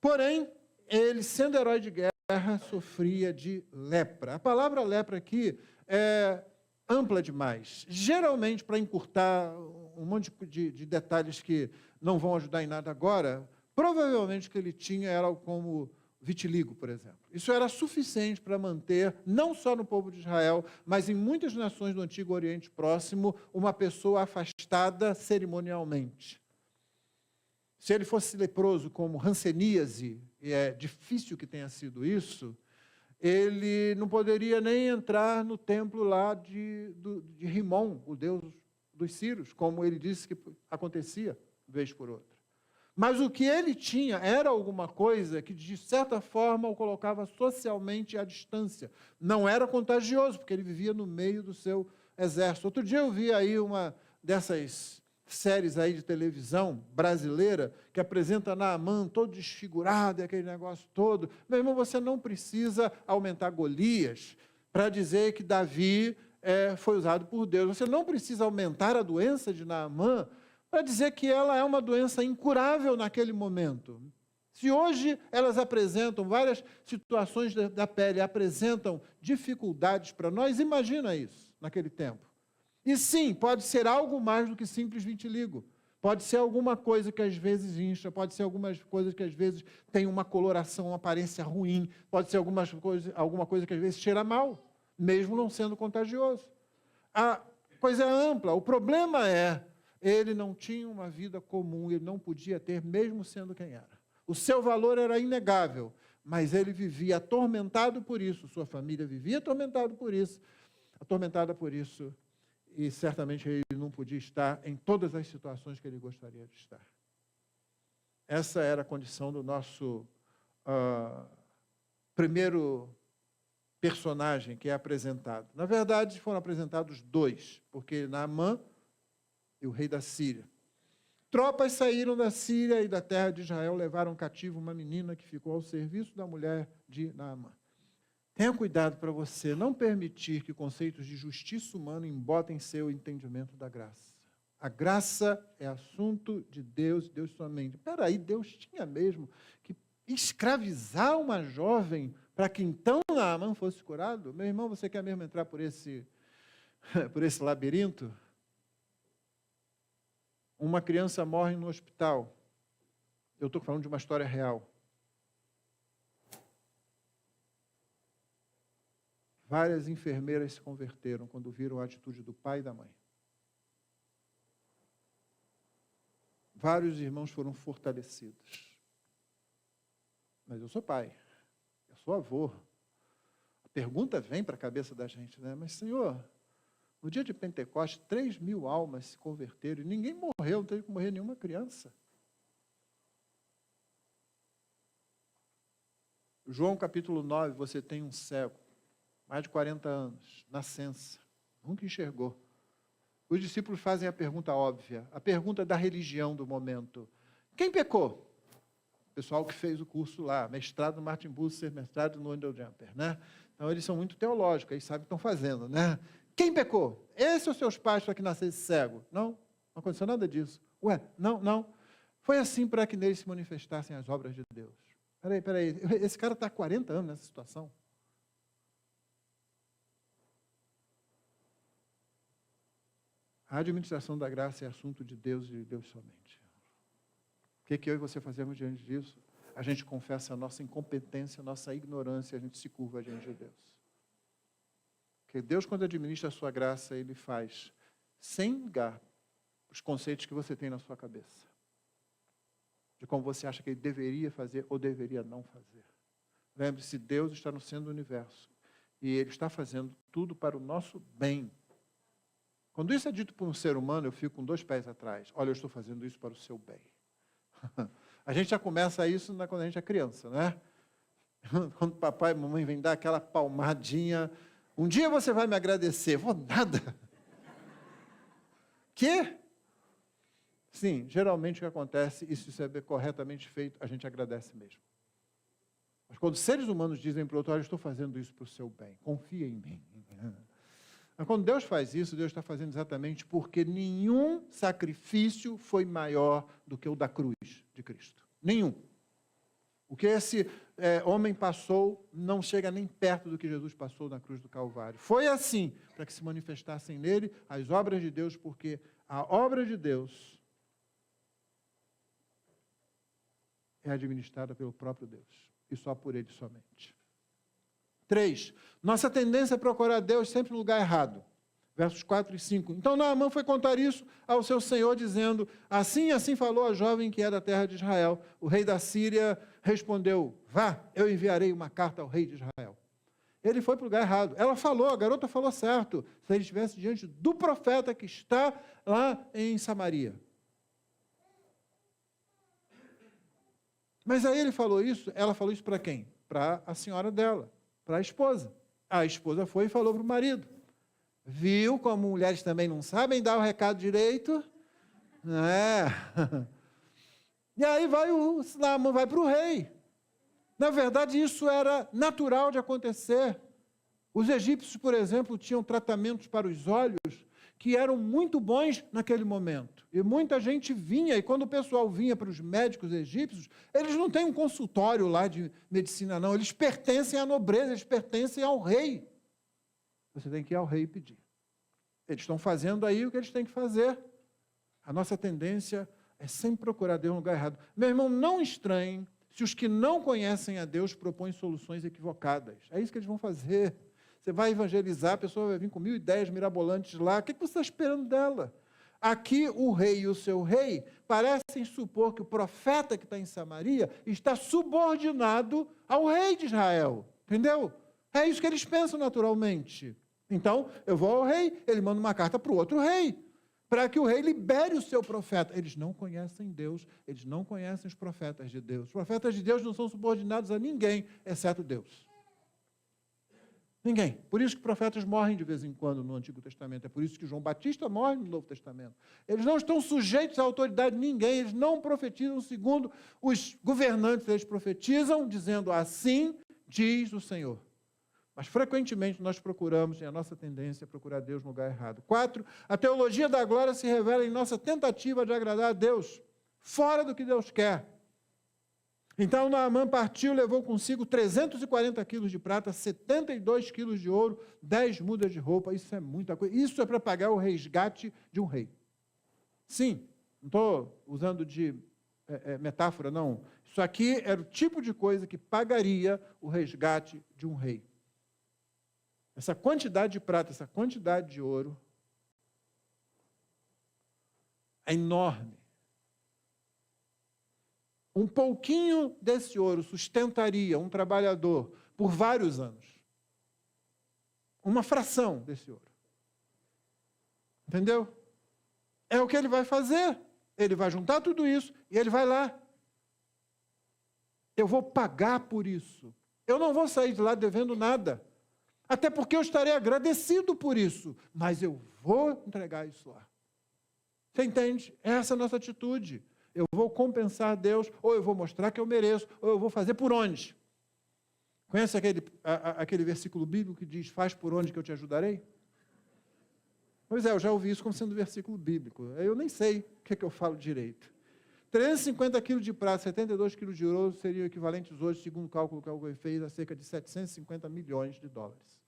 Porém, ele, sendo herói de guerra, sofria de lepra. A palavra lepra aqui é ampla demais. Geralmente, para encurtar um monte de detalhes que não vão ajudar em nada agora, provavelmente o que ele tinha era algo como vitiligo, por exemplo. Isso era suficiente para manter, não só no povo de Israel, mas em muitas nações do Antigo Oriente Próximo, uma pessoa afastada cerimonialmente. Se ele fosse leproso como hanseníase, e é difícil que tenha sido isso, ele não poderia nem entrar no templo lá de Rimon, o deus dos sírios, como ele disse que acontecia, vez por outra. Mas o que ele tinha era alguma coisa que, de certa forma, o colocava socialmente à distância. Não era contagioso, porque ele vivia no meio do seu exército. Outro dia eu vi aí uma dessas séries aí de televisão brasileira que apresenta Naamã todo desfigurado, e aquele negócio todo. Meu irmão, você não precisa aumentar Golias para dizer que Davi foi usado por Deus. Você não precisa aumentar a doença de Naamã para dizer que ela é uma doença incurável naquele momento. Se hoje elas apresentam várias situações da pele, apresentam dificuldades para nós, imagina isso naquele tempo. E sim, pode ser algo mais do que simples vitiligo. Pode ser alguma coisa que às vezes incha, pode ser algumas coisas que às vezes tem uma coloração, uma aparência ruim, pode ser alguma coisa que às vezes cheira mal, mesmo não sendo contagioso. A coisa é ampla. O problema é ele não tinha uma vida comum, ele não podia ter, mesmo sendo quem era. O seu valor era inegável, mas ele vivia atormentado por isso, sua família vivia atormentada por isso, e certamente ele não podia estar em todas as situações que ele gostaria de estar. Essa era a condição do nosso primeiro personagem que é apresentado. Na verdade, foram apresentados dois, porque Naamã e o rei da Síria. Tropas saíram da Síria e da terra de Israel, levaram cativo uma menina que ficou ao serviço da mulher de Naamã. Tenha cuidado para você não permitir que conceitos de justiça humana embotem seu entendimento da graça. A graça é assunto de Deus, Deus somente. Espera aí, Deus tinha mesmo que escravizar uma jovem para que então Naamã fosse curado? Meu irmão, você quer mesmo entrar por esse labirinto? Uma criança morre no hospital. Eu estou falando de uma história real. Várias enfermeiras se converteram quando viram a atitude do pai e da mãe. Vários irmãos foram fortalecidos. Mas eu sou pai, eu sou avô. A pergunta vem para a cabeça da gente, né? Mas, Senhor, no dia de Pentecostes, 3.000 almas se converteram e ninguém morreu, não teve que morrer nenhuma criança. João capítulo 9, você tem um cego, mais de 40 anos, nascença, nunca enxergou. Os discípulos fazem a pergunta óbvia, a pergunta da religião do momento. Quem pecou? O pessoal que fez o curso lá, mestrado no Martin Bucer, mestrado no Wendell Jumper, né? Então, eles são muito teológicos, eles sabem o que estão fazendo, né? Quem pecou? Esse ou seus pais para que nascesse cego? Não, não aconteceu nada disso. Ué, não. Foi assim para que neles se manifestassem as obras de Deus. Peraí, esse cara está há 40 anos nessa situação. A administração da graça é assunto de Deus e de Deus somente. O que eu e você fazemos diante disso? a gente confessa a nossa incompetência, a nossa ignorância, a gente se curva diante de Deus. Porque Deus, quando administra a sua graça, Ele faz sem ligar os conceitos que você tem na sua cabeça, de como você acha que Ele deveria fazer ou deveria não fazer. Lembre-se, Deus está no centro do universo e Ele está fazendo tudo para o nosso bem. Quando isso é dito por um ser humano, eu fico com 2 pés atrás. Olha, eu estou fazendo isso para o seu bem. A gente já começa isso quando a gente é criança, né? Quando papai e mamãe vêm dar aquela palmadinha, um dia você vai me agradecer. Vou nada. Quê? Sim, geralmente o que acontece, e se isso é corretamente feito, a gente agradece mesmo. Mas quando seres humanos dizem para o outro, olha, eu estou fazendo isso para o seu bem, confia em mim. Mas quando Deus faz isso, Deus está fazendo exatamente porque nenhum sacrifício foi maior do que o da cruz de Cristo. Nenhum. O que esse homem passou não chega nem perto do que Jesus passou na cruz do Calvário. Foi assim, para que se manifestassem nele as obras de Deus, porque a obra de Deus é administrada pelo próprio Deus, e só por Ele somente. 3. Nossa tendência é procurar Deus sempre no lugar errado. Versos 4 e 5. Então Naamã foi contar isso ao seu senhor, dizendo, assim falou a jovem que é da terra de Israel. O rei da Síria respondeu, vá, eu enviarei uma carta ao rei de Israel. Ele foi para o lugar errado. Ela falou, a garota falou certo, se ele estivesse diante do profeta que está lá em Samaria. Mas aí ela falou isso para quem? Para a senhora dela, para a esposa. A esposa foi e falou para o marido. Viu como mulheres também não sabem dar o recado direito? E aí Naamã vai para o rei. Na verdade, isso era natural de acontecer. Os egípcios, por exemplo, tinham tratamentos para os olhos que eram muito bons naquele momento. E muita gente vinha, e quando o pessoal vinha para os médicos egípcios, eles não têm um consultório lá de medicina, não. Eles pertencem à nobreza, eles pertencem ao rei. Você tem que ir ao rei e pedir. Eles estão fazendo aí o que eles têm que fazer. A nossa tendência é sempre procurar Deus no lugar errado. Meu irmão, não estranhem se os que não conhecem a Deus propõem soluções equivocadas. É isso que eles vão fazer. Você vai evangelizar, a pessoa vai vir com 1000 ideias mirabolantes lá. O que você está esperando dela? Aqui o rei e o seu rei parecem supor que o profeta que está em Samaria está subordinado ao rei de Israel. Entendeu? É isso que eles pensam naturalmente. Então, eu vou ao rei, ele manda uma carta para o outro rei, para que o rei libere o seu profeta. Eles não conhecem Deus, eles não conhecem os profetas de Deus. Os profetas de Deus não são subordinados a ninguém, exceto Deus. Ninguém. Por isso que profetas morrem de vez em quando no Antigo Testamento. É por isso que João Batista morre no Novo Testamento. Eles não estão sujeitos à autoridade de ninguém. Eles não profetizam segundo os governantes. Eles profetizam dizendo assim diz o Senhor. Mas frequentemente nós procuramos, e a nossa tendência é procurar Deus no lugar errado. 4. A teologia da glória se revela em nossa tentativa de agradar a Deus, fora do que Deus quer. Então Naamã partiu, levou consigo 340 quilos de prata, 72 quilos de ouro, 10 mudas de roupa. Isso é muita coisa. Isso é para pagar o resgate de um rei. Sim, não estou usando de metáfora, não. Isso aqui era o tipo de coisa que pagaria o resgate de um rei. Essa quantidade de prata, essa quantidade de ouro é enorme. Um pouquinho desse ouro sustentaria um trabalhador por vários anos. Uma fração desse ouro. Entendeu? É o que ele vai fazer. Ele vai juntar tudo isso e ele vai lá. Eu vou pagar por isso. Eu não vou sair de lá devendo nada. Até porque eu estarei agradecido por isso. Mas eu vou entregar isso lá. Você entende? Essa é a nossa atitude. Eu vou compensar Deus, ou eu vou mostrar que eu mereço, ou eu vou fazer por onde? Conhece aquele versículo bíblico que diz, faz por onde que eu te ajudarei? Pois é, eu já ouvi isso como sendo versículo bíblico. Eu nem sei o que é que eu falo direito. 350 quilos de prata, 72 quilos de ouro seriam equivalentes hoje, segundo o cálculo que alguém fez, a cerca de 750 milhões de dólares.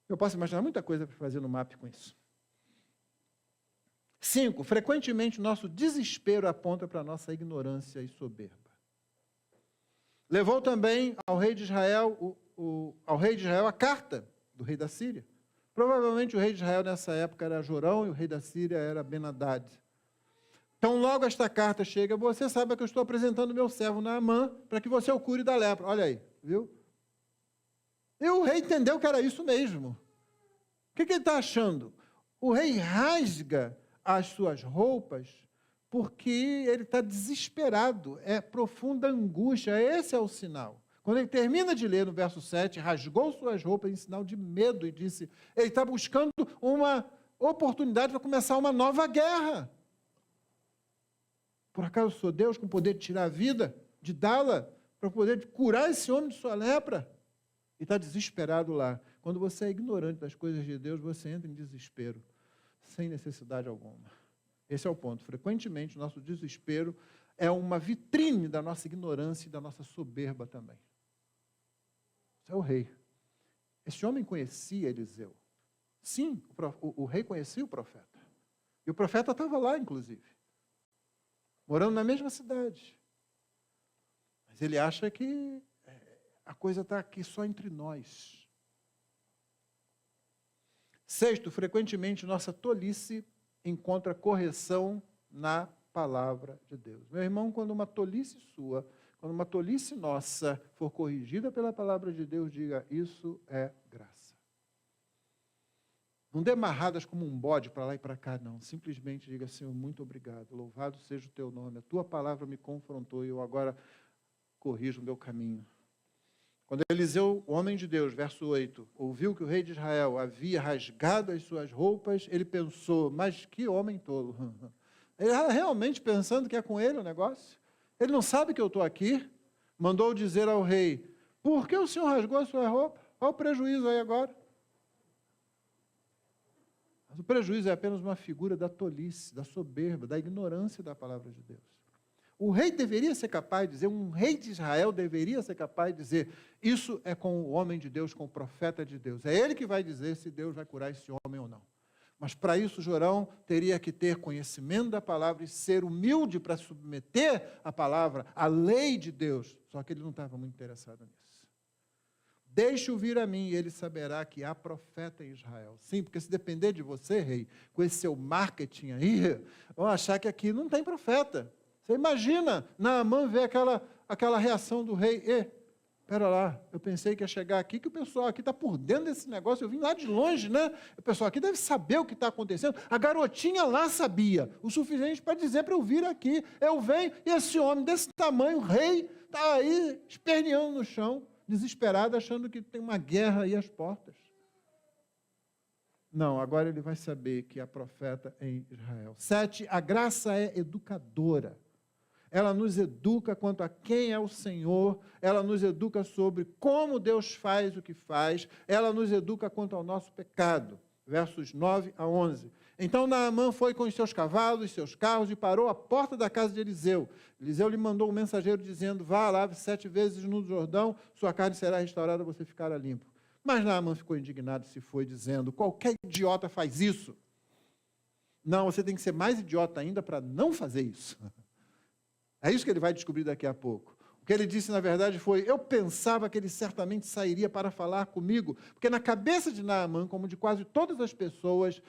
Eu posso imaginar muita coisa para fazer no MAP com isso. 5. Frequentemente, nosso desespero aponta para a nossa ignorância e soberba. Levou também ao rei de Israel, ao rei de Israel a carta do rei da Síria. Provavelmente o rei de Israel nessa época era Jorão e o rei da Síria era Ben-Hadad. Então, logo esta carta chega, você sabe que eu estou apresentando meu servo Naamã para que você o cure da lepra. Olha aí, viu? E o rei entendeu que era isso mesmo. O que ele está achando? O rei rasga as suas roupas porque ele está desesperado, é profunda angústia, esse é o sinal. Quando ele termina de ler no verso 7, rasgou suas roupas em sinal de medo e disse, ele está buscando uma oportunidade para começar uma nova guerra. Por acaso sou Deus com poder de tirar a vida, de dá-la, para poder curar esse homem de sua lepra? E está desesperado lá. Quando você é ignorante das coisas de Deus, você entra em desespero, sem necessidade alguma. Esse é o ponto. Frequentemente, o nosso desespero é uma vitrine da nossa ignorância e da nossa soberba também. Esse é o rei. Esse homem conhecia Eliseu. Sim, o rei conhecia o profeta. E o profeta estava lá, inclusive, morando na mesma cidade. Mas ele acha que a coisa está aqui só entre nós. Sexto, frequentemente nossa tolice encontra correção na palavra de Deus. Meu irmão, quando uma tolice sua, quando uma tolice nossa for corrigida pela palavra de Deus, diga, isso é graça. Não dê marradas como um bode para lá e para cá, não. Simplesmente diga, Senhor, muito obrigado. Louvado seja o teu nome. A tua palavra me confrontou e eu agora corrijo o meu caminho. Quando Eliseu, o homem de Deus, verso 8, ouviu que o rei de Israel havia rasgado as suas roupas, ele pensou, mas que homem tolo. Ele estava realmente pensando que é com ele o negócio. Ele não sabe que eu estou aqui. Mandou dizer ao rei, por que o senhor rasgou a sua roupa? Qual o prejuízo aí agora? Mas o prejuízo é apenas uma figura da tolice, da soberba, da ignorância da palavra de Deus. O rei deveria ser capaz de dizer, um rei de Israel deveria ser capaz de dizer, isso é com o homem de Deus, com o profeta de Deus. É ele que vai dizer se Deus vai curar esse homem ou não. Mas para isso Jorão teria que ter conhecimento da palavra e ser humilde para submeter a palavra, a lei de Deus. Só que ele não estava muito interessado nisso. Deixe-o vir a mim e ele saberá que há profeta em Israel. Sim, porque se depender de você, rei, com esse seu marketing aí, vão achar que aqui não tem profeta. Você imagina Naamã ver aquela reação do rei. Espera lá, eu pensei que ia chegar aqui, que o pessoal aqui está por dentro desse negócio. Eu vim lá de longe, né? O pessoal aqui deve saber o que está acontecendo. A garotinha lá sabia o suficiente para dizer para eu vir aqui. Eu venho e esse homem desse tamanho, o rei, está aí esperneando no chão, desesperado, achando que tem uma guerra aí às portas. Não, agora ele vai saber que há profeta em Israel. 7, a graça é educadora. Ela nos educa quanto a quem é o Senhor, ela nos educa sobre como Deus faz o que faz, ela nos educa quanto ao nosso pecado. Versos 9 a 11. Então Naamã foi com os seus cavalos, seus carros e parou à porta da casa de Eliseu. Eliseu lhe mandou um mensageiro dizendo, vá, lave 7 vezes no Jordão, sua carne será restaurada, você ficará limpo. Mas Naamã ficou indignado e se foi dizendo, qualquer idiota faz isso. Não, você tem que ser mais idiota ainda para não fazer isso. É isso que ele vai descobrir daqui a pouco. O que ele disse, na verdade, foi, eu pensava que ele certamente sairia para falar comigo, porque na cabeça de Naamã, como de quase todas as pessoas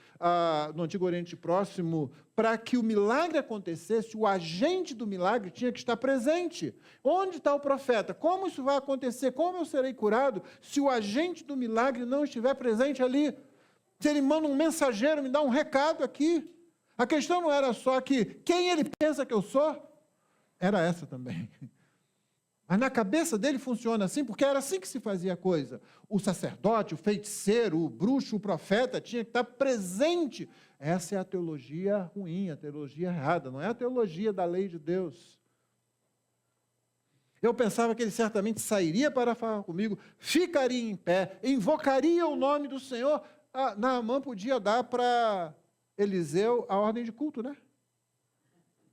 no Antigo Oriente Próximo, para que o milagre acontecesse, o agente do milagre tinha que estar presente. Onde está o profeta? Como isso vai acontecer? Como eu serei curado se o agente do milagre não estiver presente ali? Se ele manda um mensageiro me dar um recado aqui. A questão não era só que quem ele pensa que eu sou, era essa também. Mas na cabeça dele funciona assim, porque era assim que se fazia a coisa. O sacerdote, o feiticeiro, o bruxo, o profeta tinha que estar presente. Essa é a teologia ruim, a teologia errada, não é a teologia da lei de Deus. Eu pensava que ele certamente sairia para falar comigo, ficaria em pé, invocaria o nome do Senhor. Naamã podia dar para Eliseu a ordem de culto, né?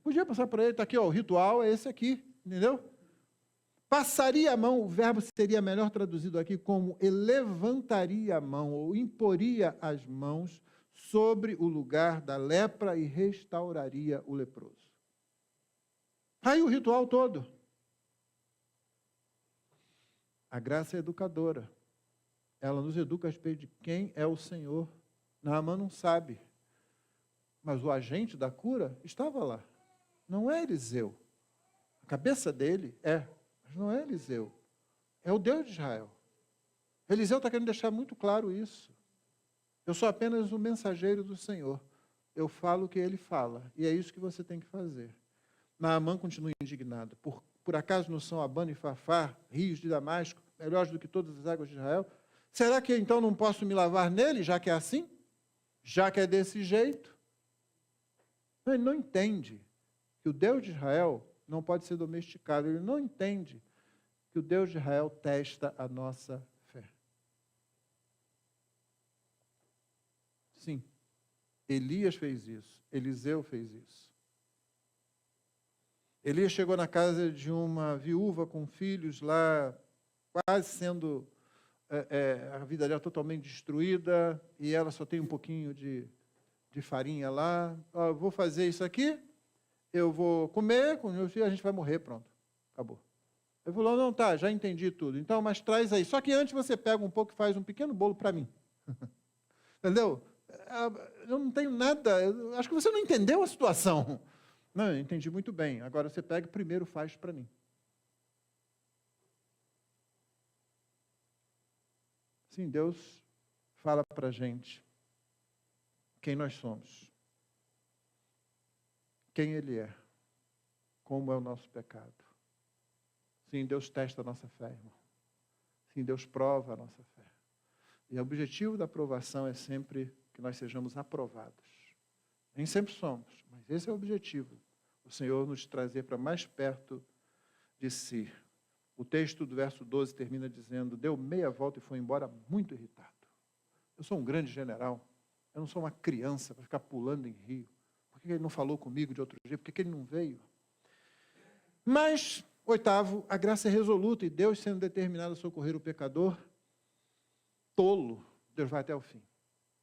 Podia passar para ele, está aqui, ó, o ritual é esse aqui, entendeu? Passaria a mão, o verbo seria melhor traduzido aqui como levantaria a mão, ou imporia as mãos sobre o lugar da lepra e restauraria o leproso. Aí o ritual todo. A graça é educadora. Ela nos educa a respeito de quem é o Senhor. Naamã não sabe. Mas o agente da cura estava lá. Não é Eliseu. A cabeça dele mas não é Eliseu. É o Deus de Israel. Eliseu está querendo deixar muito claro isso. Eu sou apenas o mensageiro do Senhor. Eu falo o que ele fala. E é isso que você tem que fazer. Naamã continua indignado. Por acaso não são Abana e Farfar, rios de Damasco, melhores do que todas as águas de Israel? Será que então não posso me lavar nele, já que é assim? Já que é desse jeito? Ele não entende que o Deus de Israel não pode ser domesticado. Ele não entende que o Deus de Israel testa a nossa fé. Sim, Elias fez isso, Eliseu fez isso. Elias chegou na casa de uma viúva com filhos lá, quase sendo a vida dela totalmente destruída, e ela só tem um pouquinho de farinha lá. Vou fazer isso aqui, eu vou comer com meus filhos, a gente vai morrer, pronto, acabou. Ele falou, não, tá, já entendi tudo. Então, mas traz aí. Só que antes você pega um pouco e faz um pequeno bolo para mim. Entendeu? Eu não tenho nada, acho que você não entendeu a situação. Não, eu entendi muito bem. Agora você pega e primeiro faz para mim. Sim, Deus fala para a gente quem nós somos, quem Ele é, como é o nosso pecado. Sim, Deus testa a nossa fé, irmão. Sim, Deus prova a nossa fé. E o objetivo da aprovação é sempre que nós sejamos aprovados. Nem sempre somos, mas esse é o objetivo. O Senhor nos trazer para mais perto de si. O texto do verso 12 termina dizendo, deu meia volta e foi embora muito irritado. Eu sou um grande general, eu não sou uma criança para ficar pulando em rio. Por que ele não falou comigo de outro jeito? Por que ele não veio? Mas, oitavo, a graça é resoluta e Deus sendo determinado a socorrer o pecador, tolo, Deus vai até o fim.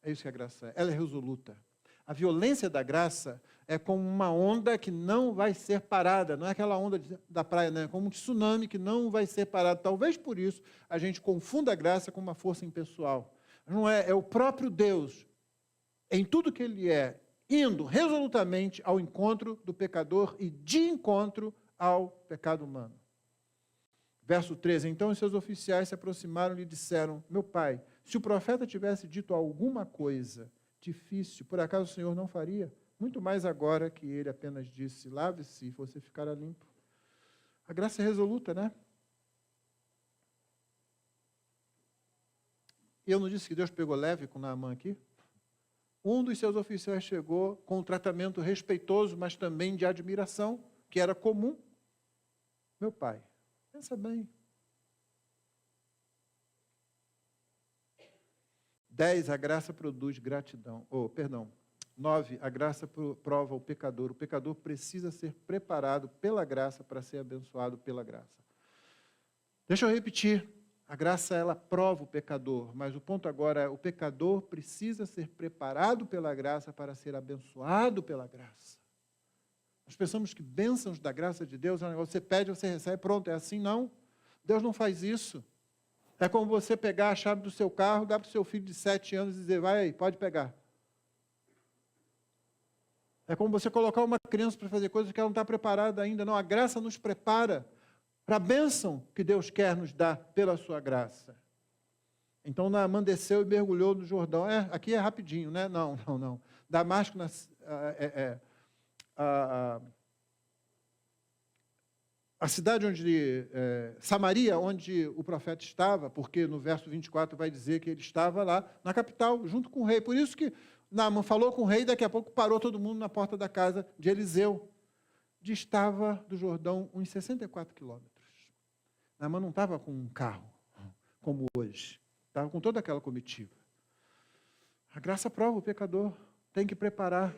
É isso que a graça é. Ela é resoluta. A violência da graça é como uma onda que não vai ser parada. Não é aquela onda da praia, né? É como um tsunami que não vai ser parado. Talvez por isso a gente confunda a graça com uma força impessoal. Não é, é o próprio Deus, em tudo que Ele é, indo resolutamente ao encontro do pecador e de encontro ao pecado humano. Verso 13, então os seus oficiais se aproximaram e lhe disseram, meu pai, se o profeta tivesse dito alguma coisa difícil, por acaso o Senhor não faria? Muito mais agora que ele apenas disse, lave-se e você ficará limpo. A graça é resoluta, né? E eu não disse que Deus pegou leve com Naamã aqui? Um dos seus oficiais chegou com um tratamento respeitoso, mas também de admiração, que era comum. Meu pai, pensa bem. 10, a graça produz gratidão. 9, a graça prova o pecador. O pecador precisa ser preparado pela graça para ser abençoado pela graça. Deixa eu repetir. A graça, ela prova o pecador, mas o ponto agora é o pecador precisa ser preparado pela graça para ser abençoado pela graça. Nós pensamos que bênçãos da graça de Deus é um negócio, você pede, você recebe, pronto, é assim, não. Deus não faz isso. É como você pegar a chave do seu carro, dar para o seu filho de 7 anos e dizer, vai aí, pode pegar. É como você colocar uma criança para fazer coisas que ela não está preparada ainda. Não, a graça nos prepara para a bênção que Deus quer nos dar pela sua graça. Então Naamã desceu e mergulhou no Jordão. Aqui é rapidinho, né? Não. Damasco, a cidade onde, Samaria, onde o profeta estava, porque no verso 24 vai dizer que ele estava lá na capital, junto com o rei. Por isso que Naamã falou com o rei e daqui a pouco parou todo mundo na porta da casa de Eliseu. Distava do Jordão uns 64 quilômetros. Naamã não estava com um carro, como hoje. Estava com toda aquela comitiva. A graça prova o pecador. Tem que preparar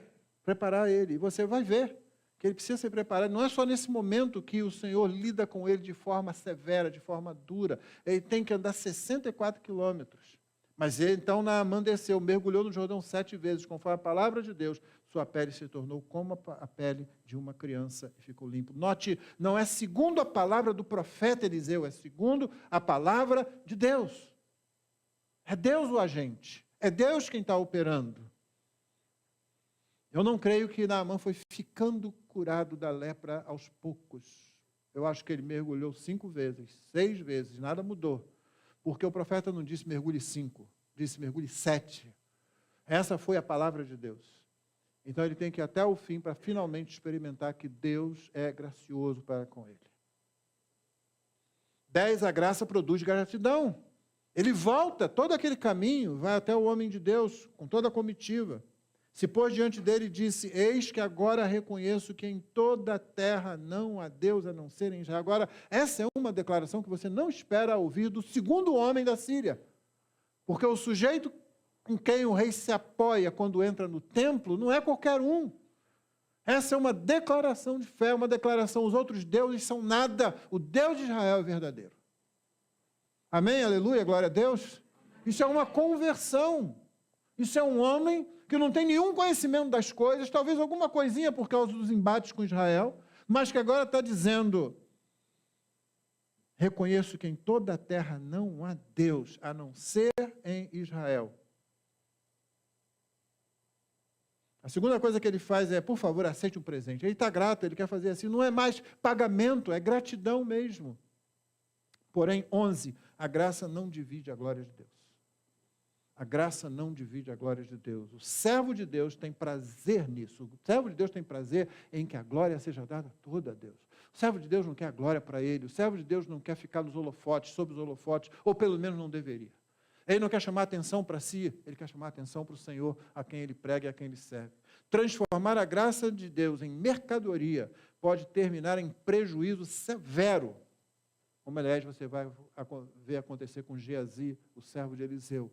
ele. E você vai ver que ele precisa ser preparado. Não é só nesse momento que o Senhor lida com ele de forma severa, de forma dura. Ele tem que andar 64 quilômetros. Mas ele, então Naamã desceu, mergulhou no Jordão 7 vezes, conforme a palavra de Deus, sua pele se tornou como a pele de uma criança e ficou limpo. Note, não é segundo a palavra do profeta Eliseu, é segundo a palavra de Deus. É Deus o agente, é Deus quem está operando. Eu não creio que Naamã foi ficando curado da lepra aos poucos. Eu acho que ele mergulhou 5 vezes, 6 vezes, nada mudou. Porque o profeta não disse mergulhe 5, disse mergulhe 7. Essa foi a palavra de Deus. Então ele tem que ir até o fim para finalmente experimentar que Deus é gracioso para com ele. 10, a graça produz gratidão. Ele volta todo aquele caminho, vai até o homem de Deus, com toda a comitiva. Se pôs diante dele e disse, eis que agora reconheço que em toda a terra não há Deus a não ser em Israel. Agora, essa é uma declaração que você não espera ouvir do segundo homem da Síria. Porque o sujeito em quem o rei se apoia quando entra no templo não é qualquer um. Essa é uma declaração de fé, uma declaração, os outros deuses são nada, o Deus de Israel é verdadeiro. Amém? Aleluia, glória a Deus. Isso é uma conversão. Isso é um homem que não tem nenhum conhecimento das coisas, talvez alguma coisinha por causa dos embates com Israel, mas que agora está dizendo, reconheço que em toda a terra não há Deus, a não ser em Israel. A segunda coisa que ele faz é, por favor, aceite um presente. Ele está grato, ele quer fazer assim, não é mais pagamento, é gratidão mesmo. Porém, 11, a graça não divide a glória de Deus. A graça não divide a glória de Deus. O servo de Deus tem prazer nisso. O servo de Deus tem prazer em que a glória seja dada toda a Deus. O servo de Deus não quer a glória para ele. O servo de Deus não quer ficar nos holofotes, sob os holofotes, ou pelo menos não deveria. Ele não quer chamar atenção para si, ele quer chamar atenção para o Senhor, a quem ele prega e a quem ele serve. Transformar a graça de Deus em mercadoria pode terminar em prejuízo severo. Como, aliás, você vai ver acontecer com Geazi, o servo de Eliseu.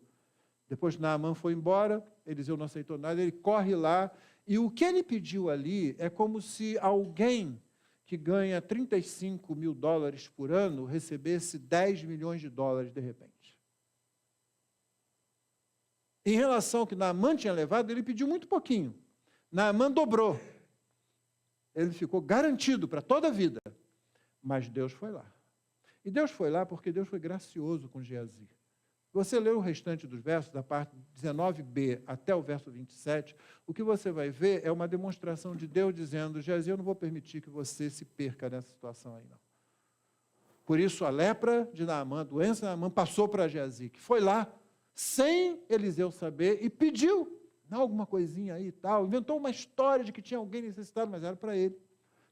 Depois Naamã foi embora, Eliseu não aceitou nada, ele corre lá, e o que ele pediu ali é como se alguém que ganha $35 mil por ano recebesse $10 milhões de repente. Em relação ao que Naamã tinha levado, ele pediu muito pouquinho. Naamã dobrou. Ele ficou garantido para toda a vida. Mas Deus foi lá. E Deus foi lá porque Deus foi gracioso com Geazi. Você lê o restante dos versos, da parte 19b até o verso 27, o que você vai ver é uma demonstração de Deus dizendo, Geazi, eu não vou permitir que você se perca nessa situação aí, não. Por isso, a lepra de Naamã, a doença de Naamã, passou para Geazi, que foi lá, sem Eliseu saber, e pediu alguma coisinha aí e tal, inventou uma história de que tinha alguém necessitado, mas era para ele.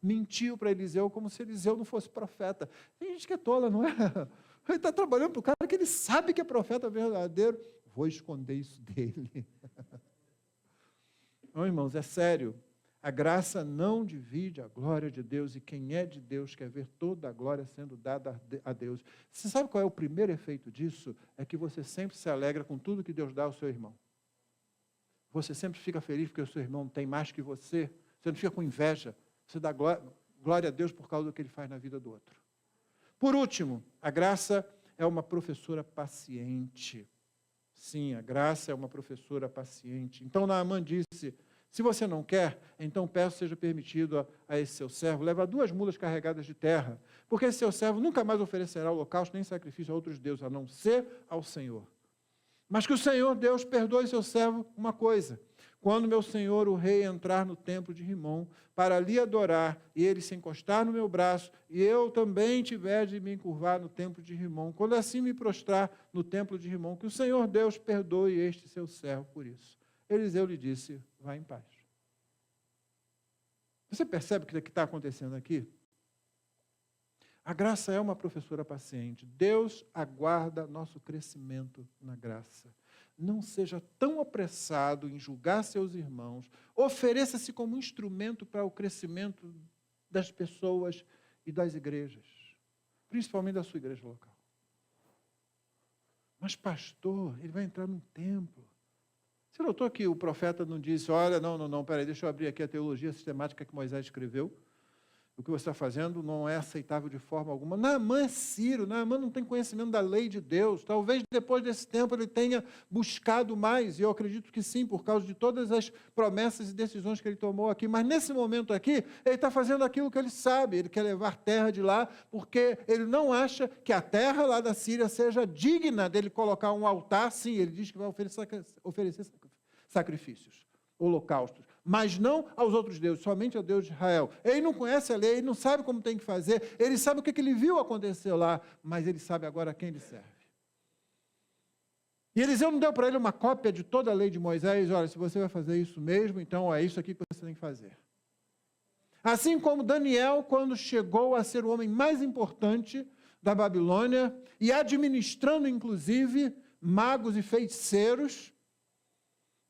Mentiu para Eliseu como se Eliseu não fosse profeta. Tem gente que é tola, não é? Ele está trabalhando para o cara que ele sabe que é profeta verdadeiro. Vou esconder isso dele. Não, irmãos, é sério. A graça não divide a glória de Deus, e quem é de Deus quer ver toda a glória sendo dada a Deus. Você sabe qual é o primeiro efeito disso? É que você sempre se alegra com tudo que Deus dá ao seu irmão. Você sempre fica feliz porque o seu irmão tem mais que você. Você não fica com inveja. Você dá glória a Deus por causa do que ele faz na vida do outro. Por último, a graça é uma professora paciente. Sim, a graça é uma professora paciente. Então Naamã disse, se você não quer, então peço seja permitido a esse seu servo levar 2 mulas carregadas de terra, porque esse seu servo nunca mais oferecerá holocausto nem sacrifício a outros deuses, a não ser ao Senhor. Mas que o Senhor Deus perdoe seu servo uma coisa. Quando meu senhor, o rei, entrar no templo de Rimom, para ali adorar, e ele se encostar no meu braço, e eu também tiver de me encurvar no templo de Rimom, quando assim me prostrar no templo de Rimom, que o Senhor Deus perdoe este seu servo por isso. Eliseu lhe disse, vá em paz. Você percebe o que está acontecendo aqui? A graça é uma professora paciente. Deus aguarda nosso crescimento na graça. Não seja tão apressado em julgar seus irmãos. Ofereça-se como instrumento para o crescimento das pessoas e das igrejas, principalmente da sua igreja local. Mas, pastor, ele vai entrar num templo. Você notou que o profeta não disse, olha, não, peraí, deixa eu abrir aqui a teologia sistemática que Moisés escreveu. o que você está fazendo não é aceitável de forma alguma. Naamã é sírio, Naamã não tem conhecimento da lei de Deus. Talvez depois desse tempo ele tenha buscado mais, e eu acredito que sim, por causa de todas as promessas e decisões que ele tomou aqui. Mas nesse momento aqui, ele está fazendo aquilo que ele sabe, ele quer levar terra de lá, porque ele não acha que a terra lá da Síria seja digna dele colocar um altar. Sim, ele diz que vai oferecer sacrifícios, holocaustos, mas não aos outros deuses, somente ao Deus de Israel. Ele não conhece a lei, ele não sabe como tem que fazer, ele sabe o que ele viu acontecer lá, mas ele sabe agora a quem ele serve. E Eliseu não deu para ele uma cópia de toda a lei de Moisés. Olha, se você vai fazer isso mesmo, então é isso aqui que você tem que fazer. Assim como Daniel, quando chegou a ser o homem mais importante da Babilônia, e administrando inclusive magos e feiticeiros,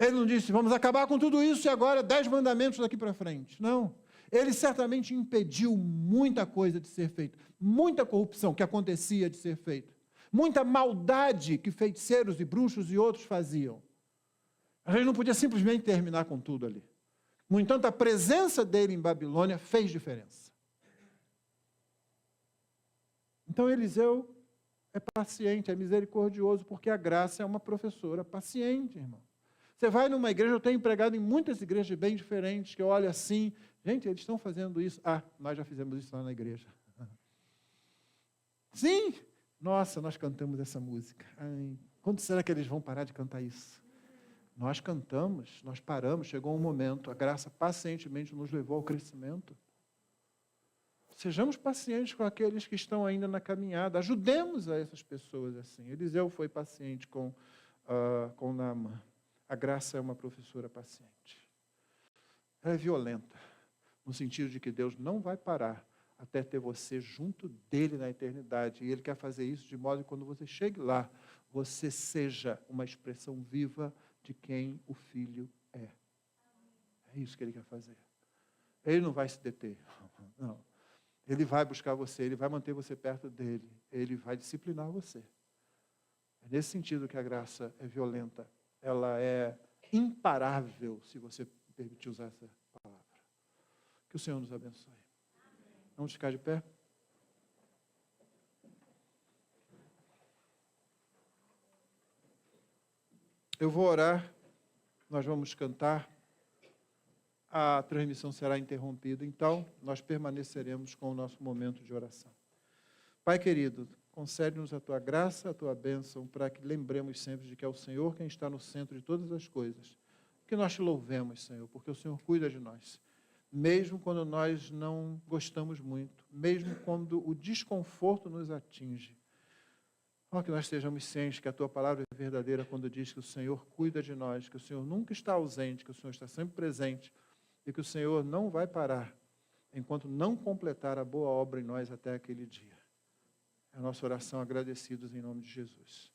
ele não disse, vamos acabar com tudo isso e agora 10 mandamentos daqui para frente. Não. Ele certamente impediu muita coisa de ser feita, muita corrupção que acontecia de ser feita, muita maldade que feiticeiros e bruxos e outros faziam. A gente não podia simplesmente terminar com tudo ali. No entanto, a presença dele em Babilônia fez diferença. Então, Eliseu é paciente, é misericordioso, porque a graça é uma professora paciente, irmão. Você vai numa igreja, eu tenho pregado em muitas igrejas bem diferentes, que eu olho assim, gente, eles estão fazendo isso. Ah, nós já fizemos isso lá na igreja. Sim, nossa, nós cantamos essa música. Ai, quando será que eles vão parar de cantar isso? Nós cantamos, nós paramos, chegou um momento, a graça pacientemente nos levou ao crescimento. Sejamos pacientes com aqueles que estão ainda na caminhada, ajudemos a essas pessoas assim. Eliseu foi paciente com Naamã. A graça é uma professora paciente. Ela é violenta, no sentido de que Deus não vai parar até ter você junto dele na eternidade. E Ele quer fazer isso de modo que quando você chegue lá, você seja uma expressão viva de quem o Filho é. É isso que Ele quer fazer. Ele não vai se deter. Não. Ele vai buscar você, Ele vai manter você perto dele. Ele vai disciplinar você. É nesse sentido que a graça é violenta. Ela é imparável, se você permitir usar essa palavra. Que o Senhor nos abençoe. Vamos ficar de pé? Eu vou orar, nós vamos cantar, a transmissão será interrompida, então nós permaneceremos com o nosso momento de oração. Pai querido, concede-nos a Tua graça, a Tua bênção, para que lembremos sempre de que é o Senhor quem está no centro de todas as coisas. Que nós te louvemos, Senhor, porque o Senhor cuida de nós. Mesmo quando nós não gostamos muito, mesmo quando o desconforto nos atinge. Oh, que nós estejamos cientes que a Tua palavra é verdadeira quando diz que o Senhor cuida de nós, que o Senhor nunca está ausente, que o Senhor está sempre presente e que o Senhor não vai parar enquanto não completar a boa obra em nós até aquele dia. É a nossa oração agradecidos em nome de Jesus.